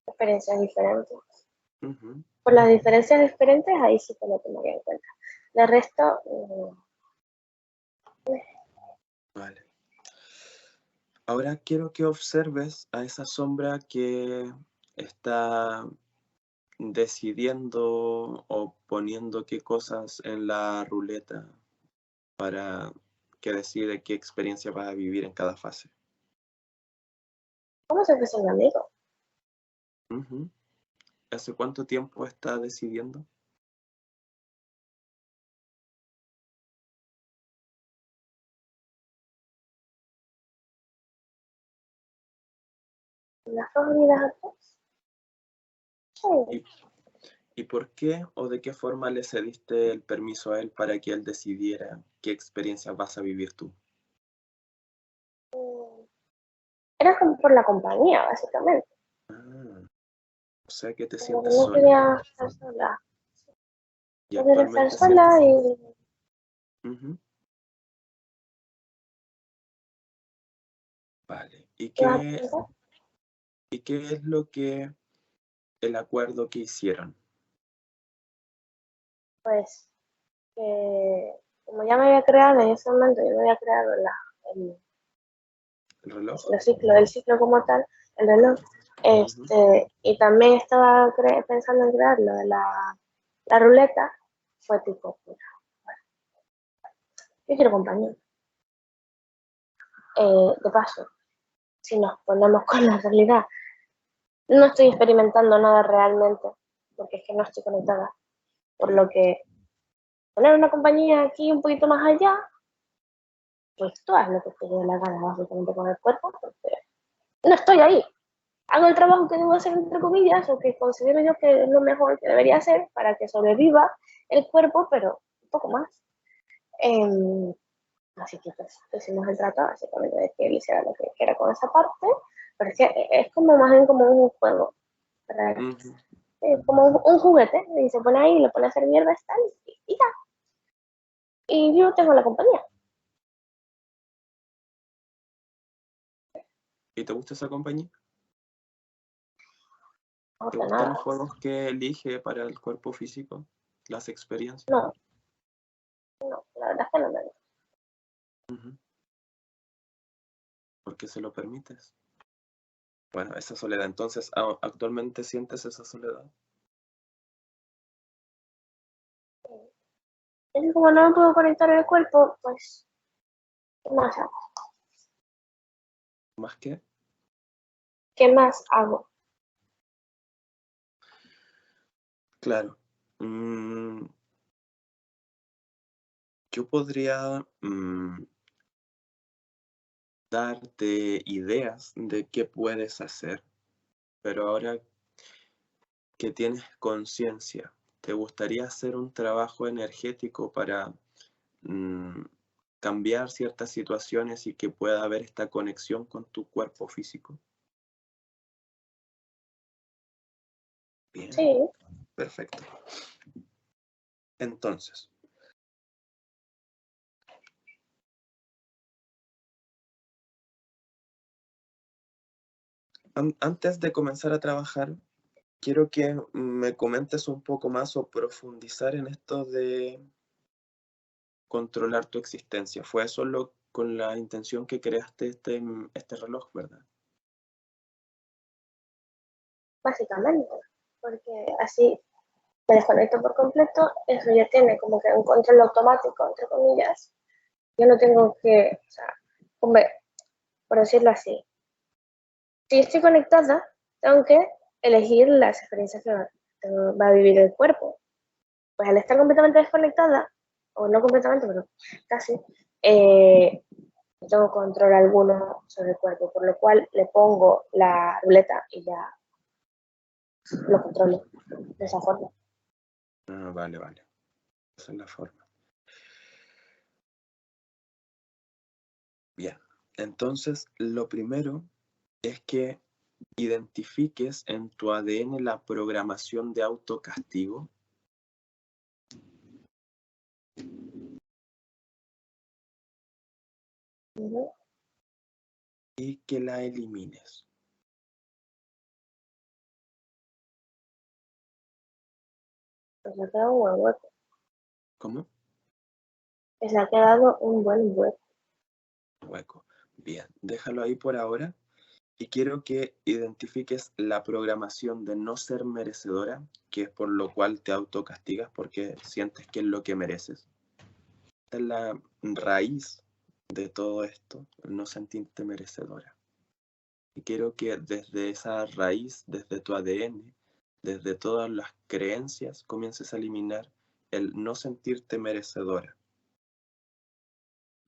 experiencias diferentes. Ujú. Por las diferencias diferentes, ahí sí que lo tomaría en cuenta. De resto, Vale. Ahora quiero que observes a esa sombra que está decidiendo o poniendo qué cosas en la ruleta para que decide qué experiencia vas a vivir en cada fase. ¿cómo se fuese un amigo? Ujú. ¿Hace cuánto tiempo está decidiendo? Las dos vidas atrás. Sí. ¿Y por qué o de qué forma le cediste el permiso a él para que él decidiera qué experiencias vas a vivir tú? Era como por la compañía, básicamente. Ah, o sea que te Como que sientes no sola quería estar sola. y No quería estar actualmente sola sientes... y Ujú. Vale. iba a preguntar, ¿Y qué es lo que el acuerdo que hicieron? pues, que como ya me había creado en ese momento, yo me había creado el, ¿El reloj? el ciclo como tal, el reloj, y también estaba pensando en crear lo de la ruleta, fue tipo, mira, yo quiero compañía. De paso, si nos ponemos con la realidad, no estoy experimentando nada realmente, porque es que no estoy conectada. Por lo que poner una compañía aquí un poquito más allá, pues tú haz lo que te dé la gana básicamente con el cuerpo, porque no estoy ahí. Hago el trabajo que debo hacer entre comillas, o que considero yo que es lo mejor que debería hacer para que sobreviva el cuerpo, pero un poco más. Así que pues hicimos el trato básicamente de que él hiciera lo que quiera con esa parte, pero es que es como más bien como un juego, ¿verdad? Ujú. Como un juguete, y se pone ahí, le pone a hacer mierda tal, y ya. Y yo tengo la compañía. ¿Y te gusta esa compañía? No ¿Te pasa gustan los nada. juegos que elige para el cuerpo físico? Las experiencias. No, no, la verdad es que no me gusta. Ujú. ¿Por qué se lo permites? Bueno, esa soledad. Entonces, ¿actualmente sientes esa soledad? Es que como no me puedo conectar el cuerpo, pues, ¿qué más hago? ¿Más que? ¿Qué más hago? Claro. Yo podría darte ideas de qué puedes hacer, pero ahora que tienes conciencia, ¿te gustaría hacer un trabajo energético para mm, cambiar ciertas situaciones y que pueda haber esta conexión con tu cuerpo físico? Bien, Sí, perfecto. Entonces, antes de comenzar a trabajar, quiero que me comentes un poco más o profundizar en esto de controlar tu existencia. Fue eso con la intención que creaste este reloj, ¿verdad? básicamente, porque así me desconecto por completo, eso ya tiene como que un control automático, entre comillas. Yo no tengo que, o sea, hombre, por decirlo así, si estoy conectada, tengo que elegir las experiencias que va a vivir el cuerpo. Pues al estar completamente desconectada, o no completamente, pero casi, no tengo control alguno sobre el cuerpo, por lo cual le pongo la ruleta y ya lo controlo de esa forma. Ah, vale, vale. Esa es la forma. Bien. Entonces, lo primero es que identifiques en tu ADN la programación de autocastigo Ujú. y que la elimines. Pues le ha quedado un buen hueco. ¿Cómo? Pues le ha quedado un buen hueco. Hueco. Bien, déjalo ahí por ahora y quiero que identifiques la programación de no ser merecedora, que es por lo cual te autocastigas porque sientes que es lo que mereces. Esta es la raíz de todo esto, el no sentirte merecedora. Y quiero que desde esa raíz, desde tu ADN, desde todas las creencias, comiences a eliminar el no sentirte merecedora,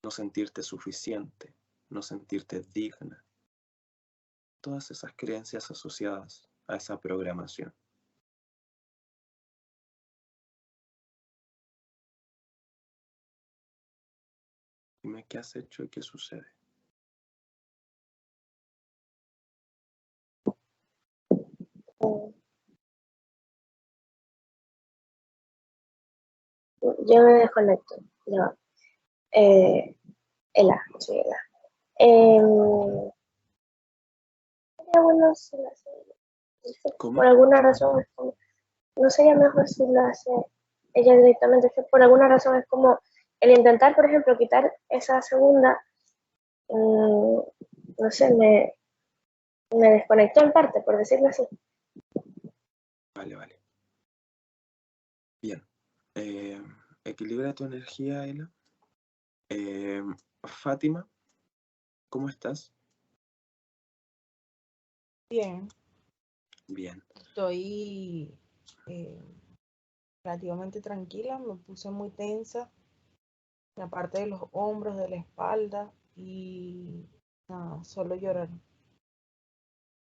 no sentirte suficiente, no sentirte digna. Todas esas creencias asociadas a esa programación. Dime qué has hecho y qué sucede. Yo me desconecto. Ya. Ela, sí, Ela. Sería bueno si lo hace. Por ¿Cómo? alguna razón, no sería mejor si lo hace ella directamente. Es que por alguna razón es como el intentar, por ejemplo, quitar esa segunda, no sé, me desconectó en parte, por decirlo así. Vale, vale. Bien. Eh, Equilibra tu energía, Ela. Eh, Fátima, ¿cómo estás? Bien, Bien. estoy eh, relativamente tranquila, me puse muy tensa en la parte de los hombros, de la espalda y nada, solo llorar.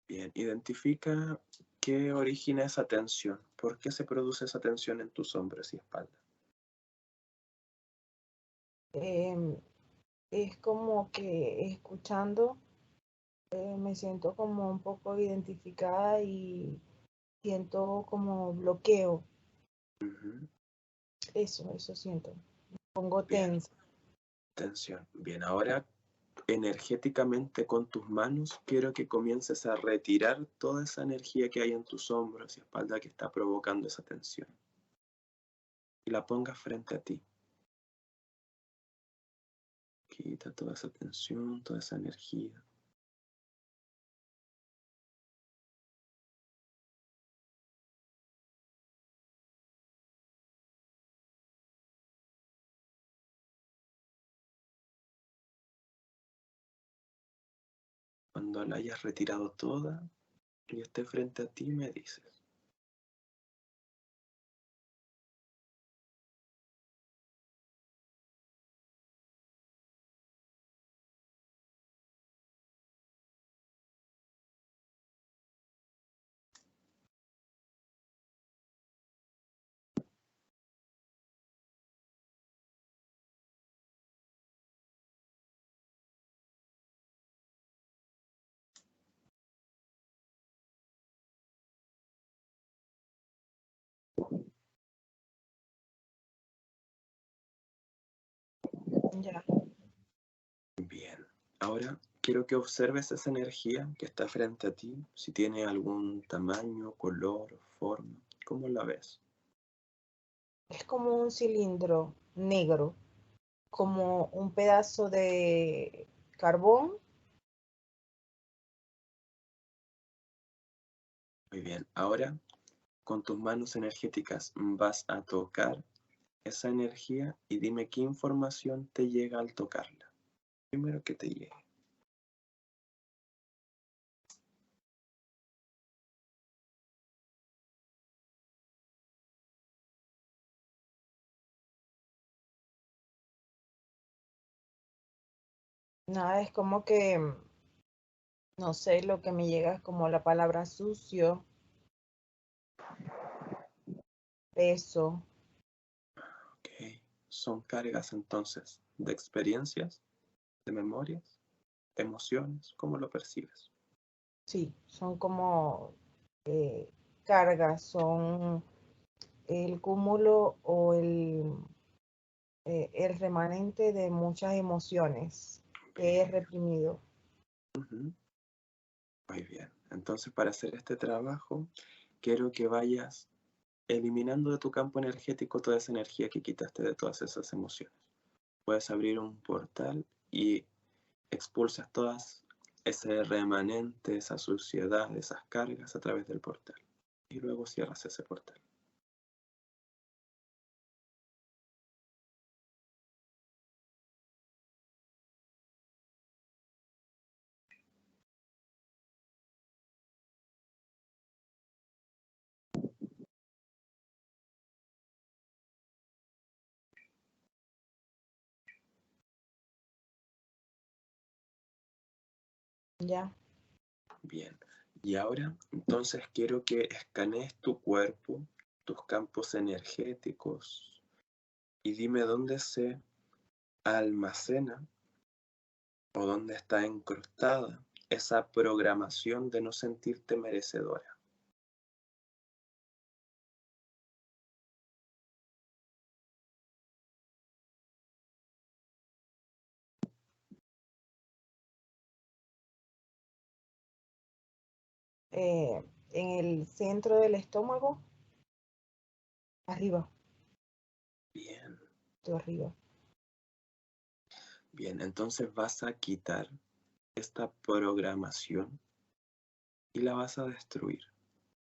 Bien. Identifica qué origina esa tensión. ¿Por qué se produce esa tensión en tus hombros y espalda? es como que escuchando me siento como un poco identificada y siento como bloqueo. Eso siento. Me pongo Bien, tensa. tensión. Bien, ahora energéticamente con tus manos quiero que comiences a retirar toda esa energía que hay en tus hombros y espalda que está provocando esa tensión. Y la pongas frente a ti. Quita toda esa tensión, toda esa energía. Cuando la hayas retirado toda y esté frente a ti, me dices. Ya. Bien, ahora quiero que observes esa energía que está frente a ti, si tiene algún tamaño, color, forma, ¿cómo la ves? Es como un cilindro negro, como un pedazo de carbón. Muy bien, ahora con tus manos energéticas vas a tocar esa energía y dime qué información te llega al tocarla. Primero que te llegue. Nada, es como que, no sé, lo que me llega es como la palabra sucio, peso. Ok, son cargas entonces de experiencias, de memorias, emociones, ¿cómo lo percibes? Sí, son como eh, cargas, son el cúmulo o el remanente de muchas emociones que he Bien. reprimido. Ujú. Muy bien, entonces para hacer este trabajo quiero que vayas eliminando de tu campo energético toda esa energía que quitaste de todas esas emociones. Puedes abrir un portal y expulsas todas ese remanente, esa suciedad, esas cargas a través del portal. Y luego cierras ese portal. Ya, Bien. Y ahora, entonces quiero que escanees tu cuerpo, tus campos energéticos, y dime dónde se almacena o dónde está incrustada esa programación de no sentirte merecedora. en el centro del estómago, arriba, Bien, tú arriba. bien, entonces vas a quitar esta programación y la vas a destruir.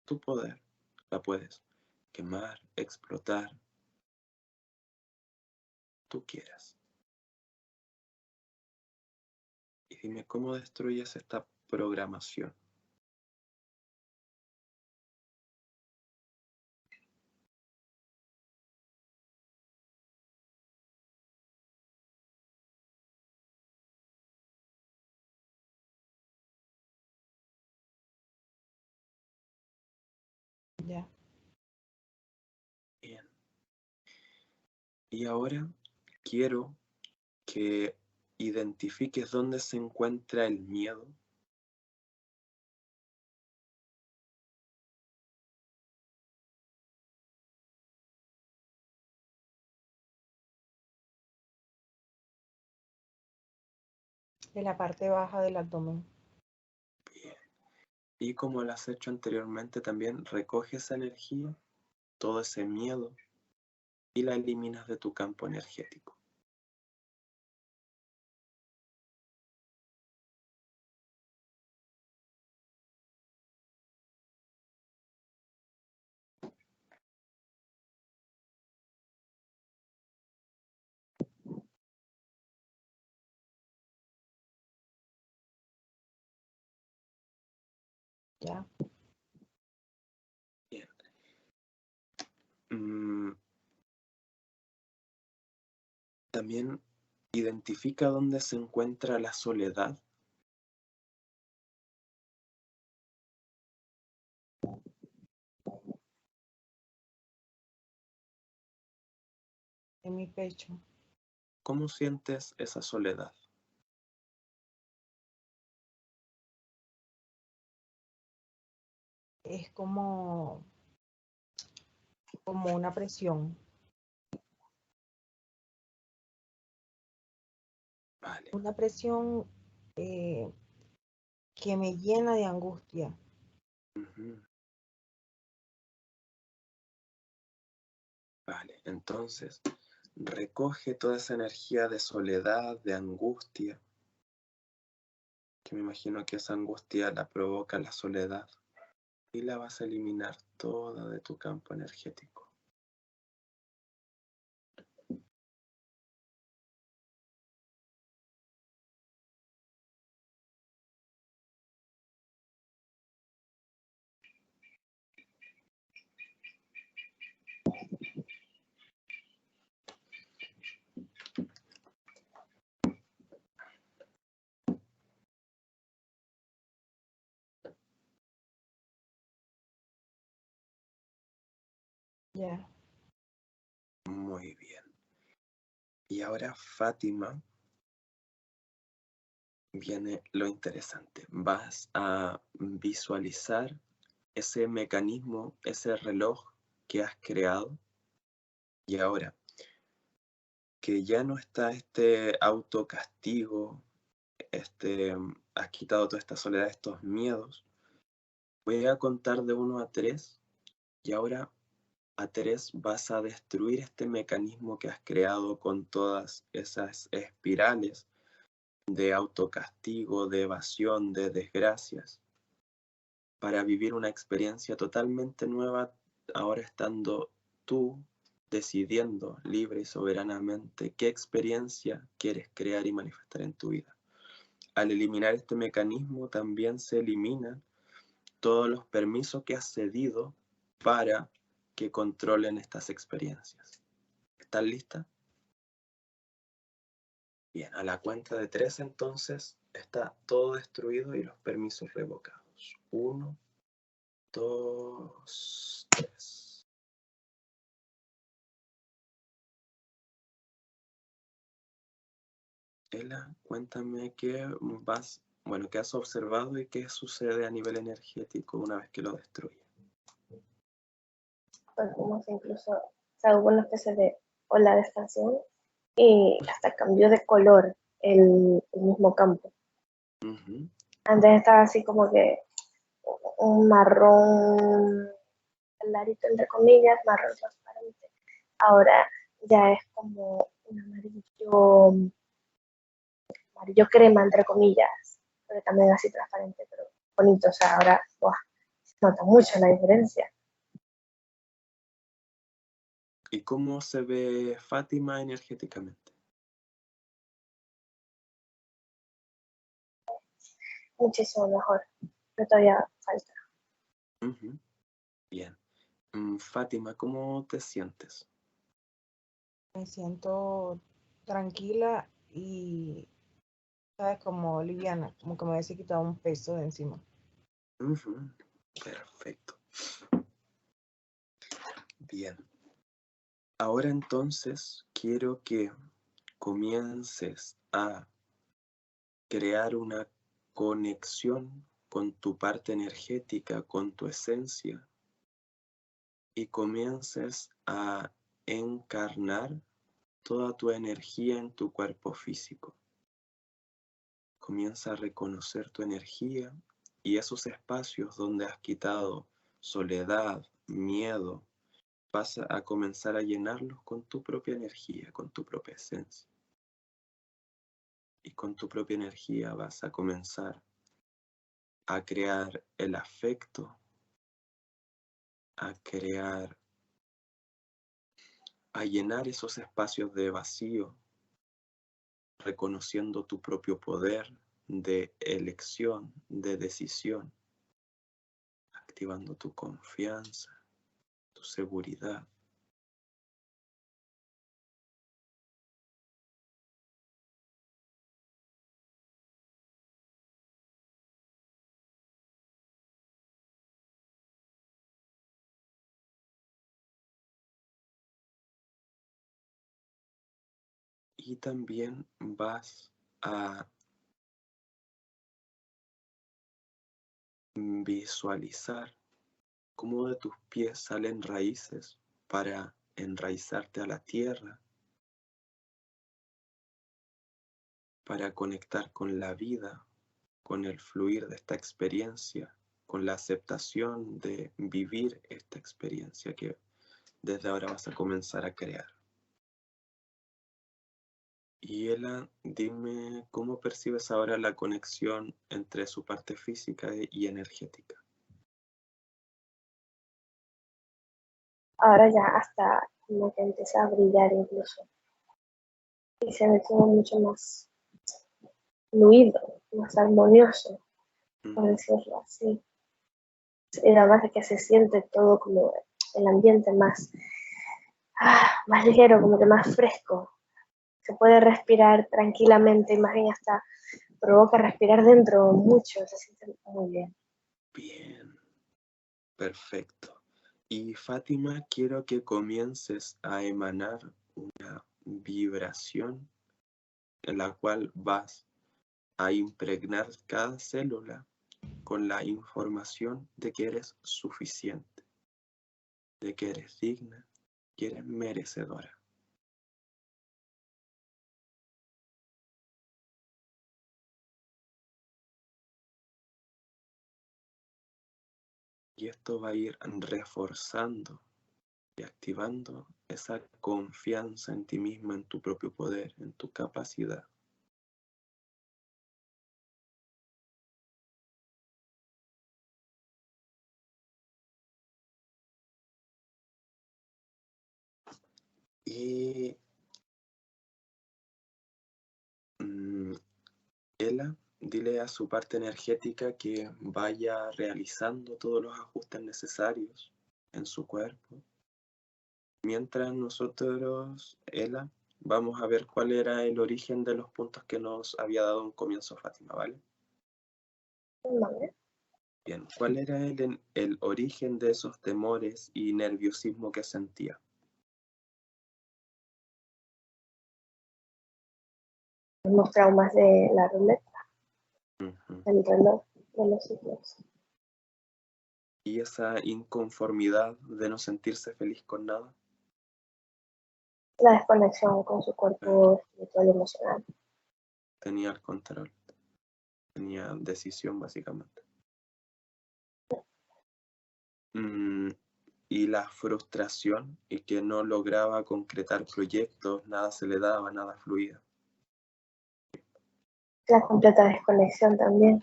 Tu poder la puedes quemar, explotar, tú quieras. Y dime cómo destruyes esta programación. Ya, Bien. Y ahora quiero que identifiques dónde se encuentra el miedo. De la parte baja del abdomen. Bien. Y como lo has hecho anteriormente, también recoge esa energía, todo ese miedo, y la eliminas de tu campo energético. Ya. Bien. También identifica dónde se encuentra la soledad. En mi pecho. ¿Cómo sientes esa soledad? Es como una presión. Vale. Una presión que me llena de angustia. Vale, entonces recoge toda esa energía de soledad, de angustia, que me imagino que esa angustia la provoca la soledad, y la vas a eliminar toda de tu campo energético. Ya. Muy bien. Y ahora, Fátima, viene lo interesante. Vas a visualizar ese mecanismo, ese reloj que has creado, y ahora que ya no está este autocastigo, has quitado toda esta soledad, estos miedos, voy a contar de 1 a 3, y ahora a 3 vas a destruir este mecanismo que has creado con todas esas espirales de autocastigo, de evasión, de desgracias, para vivir una experiencia totalmente nueva, ahora estando tú decidiendo libre y soberanamente qué experiencia quieres crear y manifestar en tu vida. Al eliminar este mecanismo también se eliminan todos los permisos que has cedido para que controlen estas experiencias. ¿Estás lista? Bien, a la cuenta de 3 entonces está todo destruido y los permisos revocados. 1, 2, 3. Ela, cuéntame qué has observado y qué sucede a nivel energético una vez que lo destruye. Pues como si incluso hubo una especie de ola de expansión y hasta cambió de color el mismo campo. Antes estaba así como que un marrón clarito, entre comillas, marrón transparente. Ahora ya es como un amarillo crema, entre comillas, pero también así transparente, pero bonito. O sea, ahora se nota mucho la diferencia. ¿Y cómo se ve Fátima energéticamente? Muchísimo mejor, pero todavía falta. Bien. Fátima, ¿cómo te sientes? Me siento tranquila y, ¿sabes? Como liviana, como que me hubiese quitado un peso de encima. Perfecto. Bien. Ahora entonces quiero que comiences a crear una conexión con tu parte energética, con tu esencia, y comiences a encarnar toda tu energía en tu cuerpo físico. Comienza a reconocer tu energía y esos espacios donde has quitado soledad, miedo, vas a comenzar a llenarlos con tu propia energía, con tu propia esencia. Y con tu propia energía vas a comenzar a crear el afecto, a llenar esos espacios de vacío, reconociendo tu propio poder de elección, de decisión, activando tu confianza, tu seguridad. Y también vas a visualizar cómo de tus pies salen raíces para enraizarte a la tierra, para conectar con la vida, con el fluir de esta experiencia, con la aceptación de vivir esta experiencia que desde ahora vas a comenzar a crear. Y Ela, dime cómo percibes ahora la conexión entre su parte física y energética. Ahora ya hasta como que empieza a brillar incluso. Y se ve todo mucho más fluido, más armonioso, por decirlo así. Y además de que se siente todo como el ambiente más ligero, como que más fresco. Se puede respirar tranquilamente, más bien hasta provoca respirar dentro mucho, se siente muy bien. Bien, perfecto. Y Fátima, quiero que comiences a emanar una vibración en la cual vas a impregnar cada célula con la información de que eres suficiente, de que eres digna, que eres merecedora. Y esto va a ir reforzando y activando esa confianza en ti misma, en tu propio poder, en tu capacidad. Y Ela, dile a su parte energética que vaya realizando todos los ajustes necesarios en su cuerpo. Mientras nosotros, Ela, vamos a ver cuál era el origen de los puntos que nos había dado un comienzo Fátima, ¿vale? Vale. Bien, ¿cuál era el origen de esos temores y nerviosismo que sentía? Los traumas de la ruleta, del reloj, de los ciclos. Y esa inconformidad de no sentirse feliz con nada. La desconexión con su cuerpo espiritual y emocional. Tenía el control, tenía decisión básicamente. Y la frustración y que no lograba concretar proyectos, nada se le daba, nada fluía. La completa desconexión también.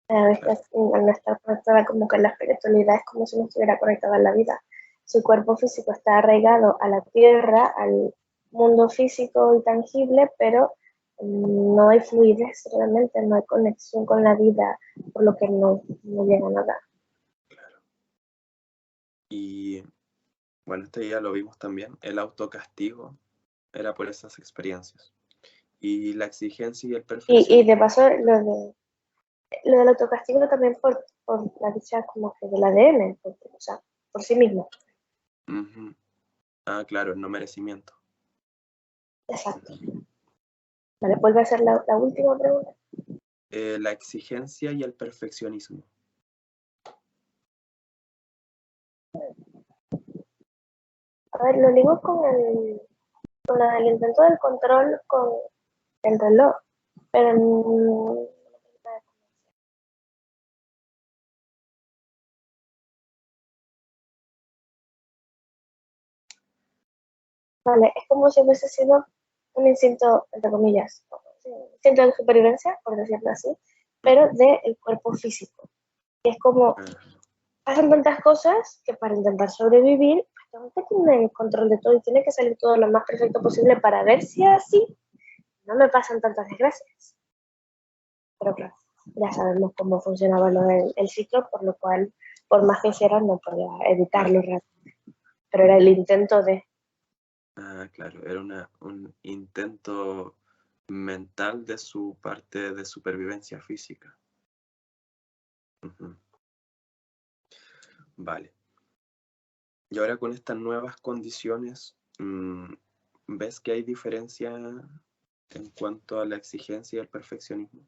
A veces al no estar conectada como que la espiritualidad es como si no estuviera conectada a la vida. Su cuerpo físico está arraigado a la tierra, al mundo físico y tangible, pero no hay fluidez realmente, no hay conexión con la vida, por lo que no llega a nada. Claro. Y bueno, esto ya lo vimos también, el autocastigo era por esas experiencias. Y la exigencia y el perfeccionismo. Y de paso, lo del autocastigo también por la dicha como que del ADN, o sea, por sí mismo. Ah, claro, el no merecimiento. Exacto. Vale, vuelve a ser la última pregunta. La exigencia y el perfeccionismo. A ver, lo ligo con lo del intento del control con el reloj, pero vale, es como si hubiese sido un instinto, entre comillas, instinto de supervivencia, por decirlo así, pero del cuerpo físico. Y es como, pasan tantas cosas que para intentar sobrevivir, pues tengo que tener el control de todo y tiene que salir todo lo más perfecto posible para ver si así no me pasan tantas desgracias. Pero claro, ya sabemos cómo funcionaba lo del ciclo, por lo cual, por más que hiciera, no podía evitarlo realmente. Pero era el intento de... Claro, era un intento mental de su parte de supervivencia física. Vale. Y ahora con estas nuevas condiciones, ¿ves que hay diferencia en cuanto a la exigencia y el perfeccionismo?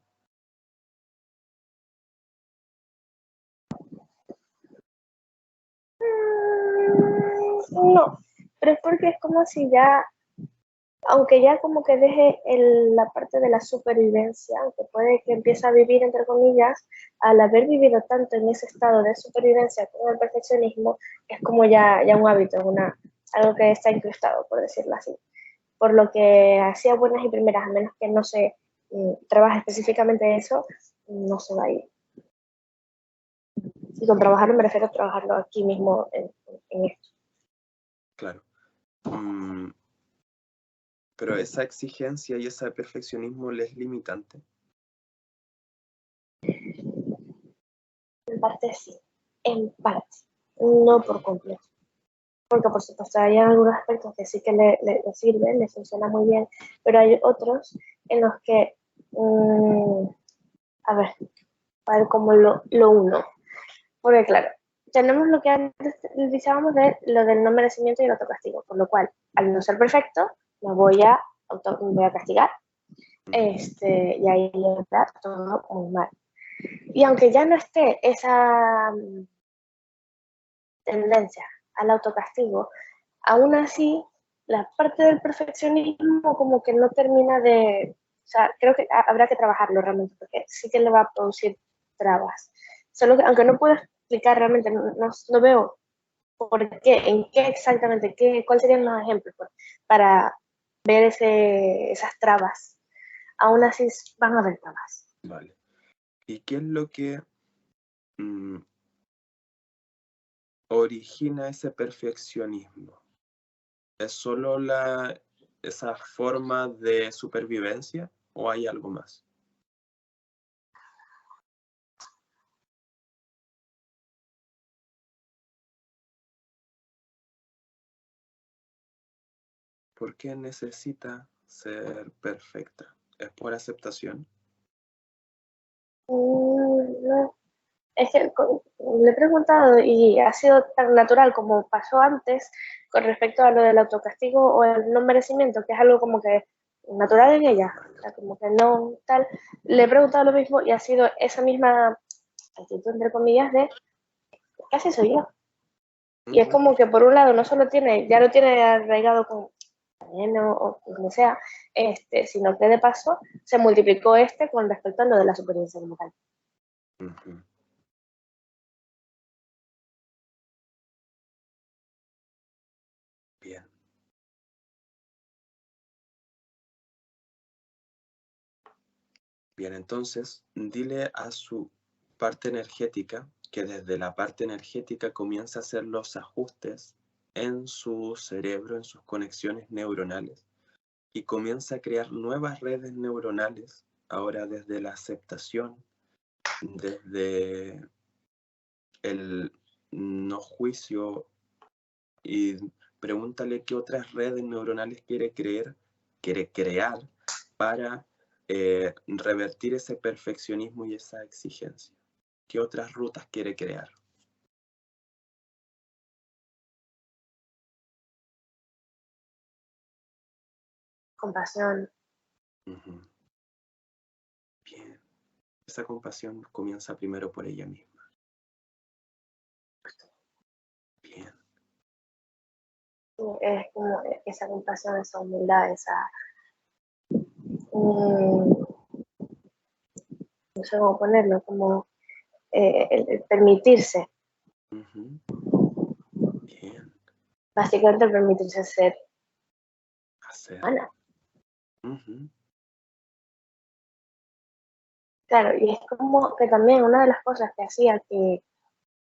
No, pero es porque es como si ya, aunque ya como que deje la parte de la supervivencia, aunque puede que empiece a vivir, entre comillas, al haber vivido tanto en ese estado de supervivencia como el perfeccionismo, es como ya un hábito, algo que está incrustado, por decirlo así. Por lo que hacía buenas y primeras, a menos que no se trabaje específicamente eso, no se va a ir. Y con trabajarlo me refiero a trabajarlo aquí mismo en esto. Claro. Pero esa exigencia y ese perfeccionismo le es limitante. En parte sí, en parte, no por completo. Porque por supuesto hay algunos aspectos que sí que le sirven, le funciona muy bien, pero hay otros en los que, a ver cómo lo uno. Porque claro, tenemos lo que antes utilizábamos de lo del no merecimiento y el autocastigo, por lo cual, al no ser perfecto, me voy a castigar, y ahí está todo muy mal. Y aunque ya no esté esa tendencia al autocastigo, aún así, la parte del perfeccionismo como que no termina de... O sea, creo que habrá que trabajarlo realmente, porque sí que le va a producir trabas. Solo que, aunque no puedo explicar realmente, no veo por qué, en qué exactamente, cuáles serían los ejemplos para ver esas trabas. Aún así van a haber trabas. Vale. ¿Y qué es lo que origina ese perfeccionismo? ¿Es solo esa forma de supervivencia o hay algo más? ¿Por qué necesita ser perfecta? ¿Es por aceptación? No. Es que le he preguntado y ha sido tan natural como pasó antes con respecto a lo del autocastigo o el no merecimiento, que es algo como que natural en ella, o sea, como que no tal. Le he preguntado lo mismo y ha sido esa misma actitud, entre comillas, de casi soy yo. Y es como que por un lado no solo ya lo tiene arraigado con o como sea, sino que de paso se multiplicó con respecto a lo de la supervivencia como tal. Bien. Bien, entonces dile a su parte energética que desde la parte energética comienza a hacer los ajustes en su cerebro, en sus conexiones neuronales, y comienza a crear nuevas redes neuronales, ahora desde la aceptación, desde el no juicio, y pregúntale qué otras redes neuronales quiere crear para revertir ese perfeccionismo y esa exigencia. ¿Qué otras rutas quiere crear? Compasión, Ujú. Bien. Esa compasión comienza primero por ella misma. Bien. Es como esa compasión, esa humildad, no sé cómo ponerlo, como el permitirse, Ujú. Bien. básicamente el permitirse ser Hacer. humana. Ujú. Claro, y es como que también una de las cosas que hacía que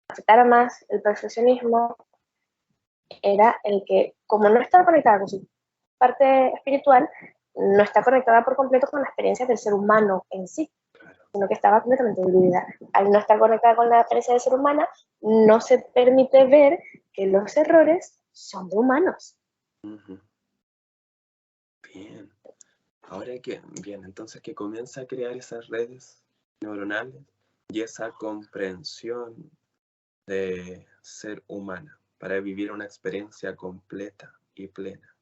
afectara más el perfeccionismo era el que, como no estaba conectada con su parte espiritual, no está conectada por completo con la experiencia del ser humano en sí, Claro. sino que estaba completamente dividida. Al no estar conectada con la experiencia del ser humano, no se permite ver que los errores son de humanos. Ujú. Bien. Bien, entonces que comienza a crear esas redes neuronales y esa comprensión de ser humana para vivir una experiencia completa y plena.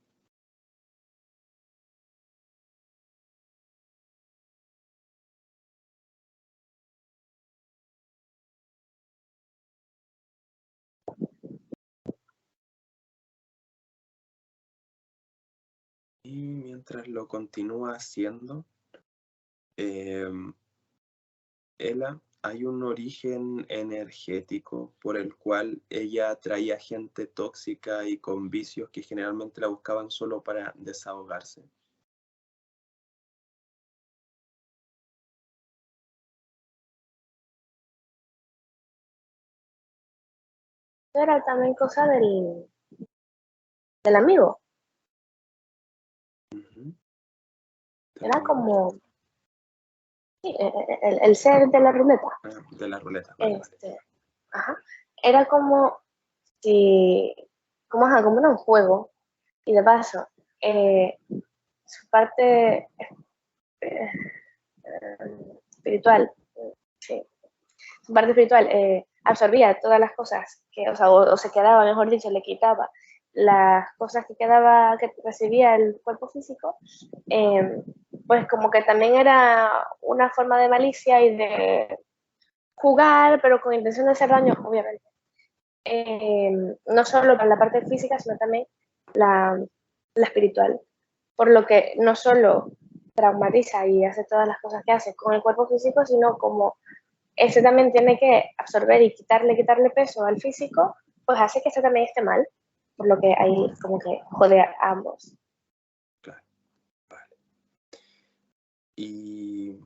Y mientras lo continúa haciendo, Ella, hay un origen energético por el cual ella atraía gente tóxica y con vicios que generalmente la buscaban solo para desahogarse. Eso era también cosa del amigo. Ujú. ¿Del Era amigo? como sí, el ser de la ruleta. Ah, de la ruleta, vale, vale. Ajá. Era como si, como era un juego, y de paso, su parte eh, espiritual, sí, su parte espiritual absorbía todas las cosas que, o se quedaba, mejor dicho, le quitaba las cosas que quedaba, que recibía el cuerpo físico, eh, pues como que también era una forma de malicia y de jugar, pero con intención de hacer daño, obviamente. No solo para la parte física, sino también la espiritual. Por lo que no solo traumatiza y hace todas las cosas que hace con el cuerpo físico, sino como ese también tiene que absorber y quitarle peso al físico, pues hace que ese también esté mal. Por lo que ahí como que jode a ambos. Claro, vale. Y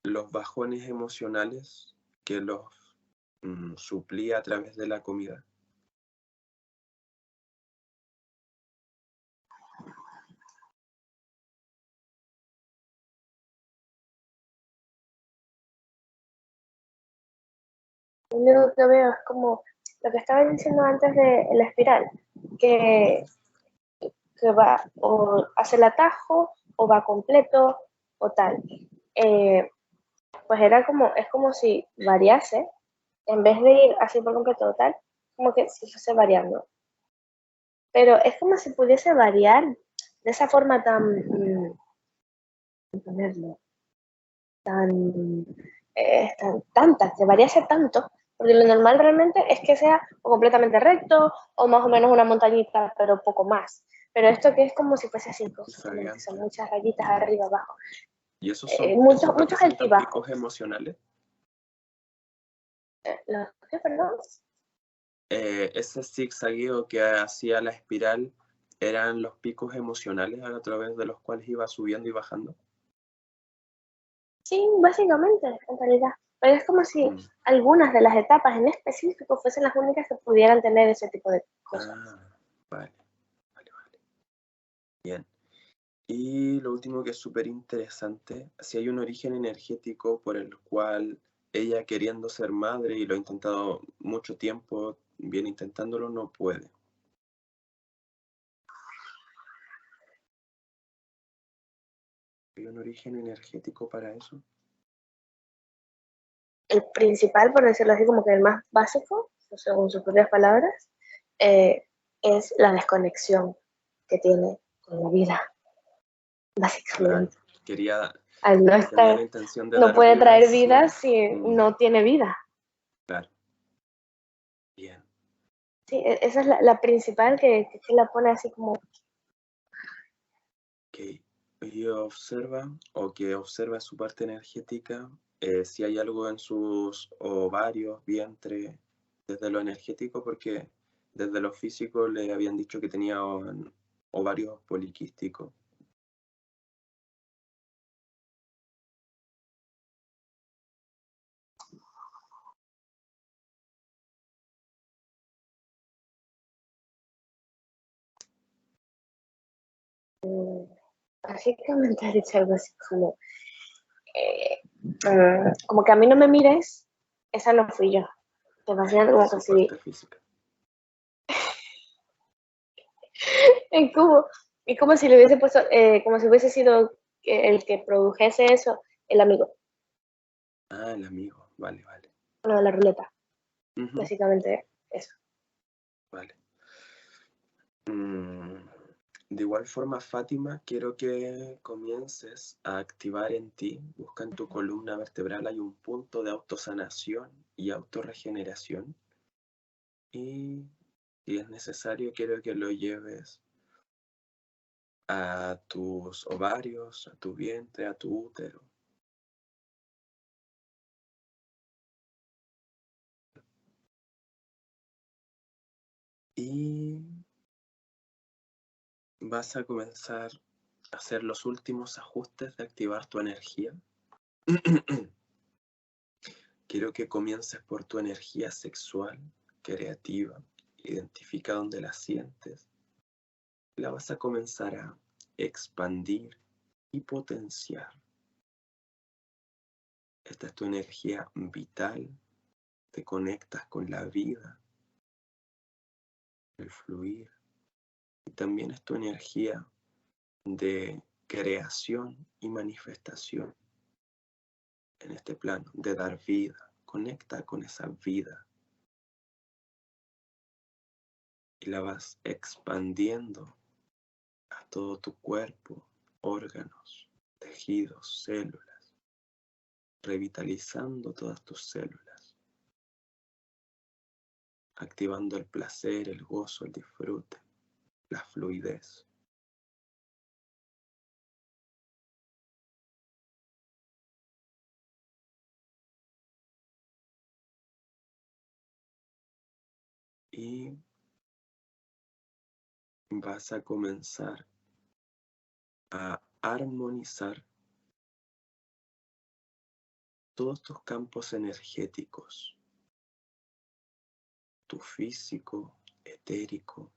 los bajones emocionales que los suplía a través de la comida. Lo único que veo es como lo que estaba diciendo antes de la espiral, que, que va o hace el atajo o va completo o tal. Eh, pues es como si variase, en vez de ir así por completo o tal, como que si fuese variando. Pero es como si pudiese variar de esa forma ponerlo, tan, tanta, que variase tanto, porque lo normal realmente es que sea o completamente recto o más o menos una montañita, pero poco más. Pero esto que es como si fuese así, constantemente, son Zigzagueante. muchas rayitas arriba, abajo, ¿Y esos muchos representan altibajos. picos emocionales? ¿Qué, perdón? Ese zigzagueo que hacía la espiral eran los picos emocionales a través de los cuales iba subiendo y bajando. Sí, básicamente, en realidad. Pero es como si Mm. algunas de las etapas en específico fuesen las únicas que pudieran tener ese tipo de cosas. Ah, vale, vale, vale. Bien. Y lo último que es súper interesante, si hay un origen energético por el cual ella queriendo ser madre y lo ha intentado mucho tiempo, viene intentándolo, no puede. ¿Hay un origen energético para eso? El principal, por decirlo así, como que el más básico, según sus propias palabras, eh, es la desconexión que tiene con la vida. básicamente. Quería, Al no tenía estar, la intención de no dar puede vida, traer sí. vida si no tiene vida. Claro. Bien. Sí, esa es la principal que la pone así como... Ok. Y observa, o que observa su parte energética, si hay algo en sus ovarios, vientre, desde lo energético, porque desde lo físico le habían dicho que tenía ovarios poliquísticos. Básicamente ha dicho algo así como... como que a mí no me mires, esa no fui yo. Te imaginas como que Su si... parte física. Es como si le hubiese puesto, como si hubiese sido el que produjese eso, el amigo, Ah, el amigo. Vale, vale. lo de la ruleta. Ujú, Básicamente eso. vale. De igual forma, Fátima, quiero que comiences a activar en ti, busca en tu columna vertebral, hay un punto de autosanación y autorregeneración. Y si es necesario, quiero que lo lleves a tus ovarios, a tu vientre, a tu útero. Y vas a comenzar a hacer los últimos ajustes de activar tu energía. Quiero que comiences por tu energía sexual, creativa. Identifica dónde la sientes. La vas a comenzar a expandir y potenciar. Esta es tu energía vital. Te conectas con la vida, el fluir. Y también es tu energía de creación y manifestación en este plano, de dar vida. Conecta con esa vida y la vas expandiendo a todo tu cuerpo, órganos, tejidos, células, revitalizando todas tus células, activando el placer, el gozo, el disfrute, la fluidez. Y vas a comenzar a armonizar todos tus campos energéticos, tu físico, etérico,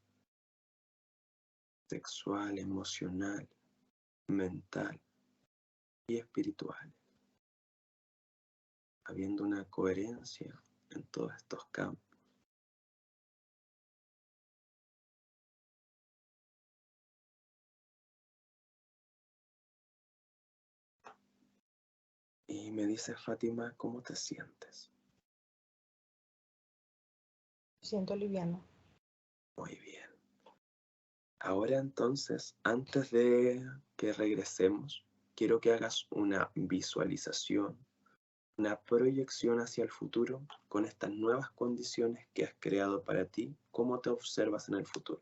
sexual, emocional, mental y espiritual, habiendo una coherencia en todos estos campos. Y me dice Fátima, ¿cómo te sientes? Siento liviano. Muy bien. Ahora entonces, antes de que regresemos, quiero que hagas una visualización, una proyección hacia el futuro con estas nuevas condiciones que has creado para ti. ¿Cómo te observas en el futuro?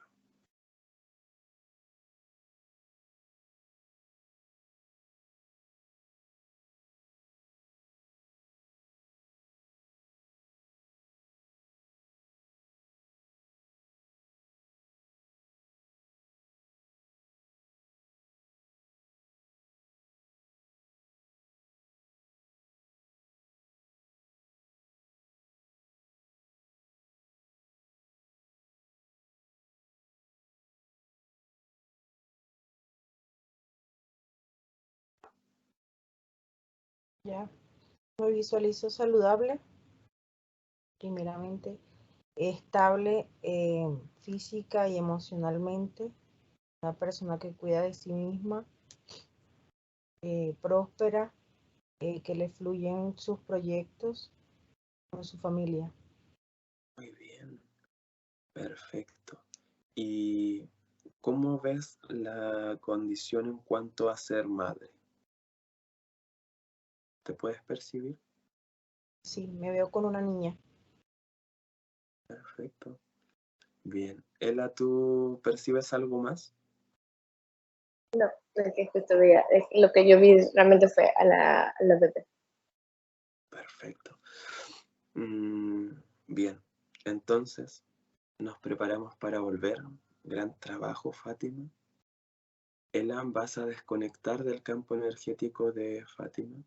Ya. Me visualizo saludable, primeramente, estable física y emocionalmente, una persona que cuida de sí misma, próspera, que le fluyen sus proyectos con su familia. Muy bien, perfecto. Y ¿cómo ves la condición en cuanto a ser madre? ¿Te puedes percibir? Sí, me veo con una niña. Perfecto. Bien. Ela, ¿tú percibes algo más? No, es que justo veía, lo que yo vi realmente fue a la bebé. Perfecto. Bien. Entonces, nos preparamos para volver. Gran trabajo, Fátima. Ela, ¿vas a desconectar del campo energético de Fátima?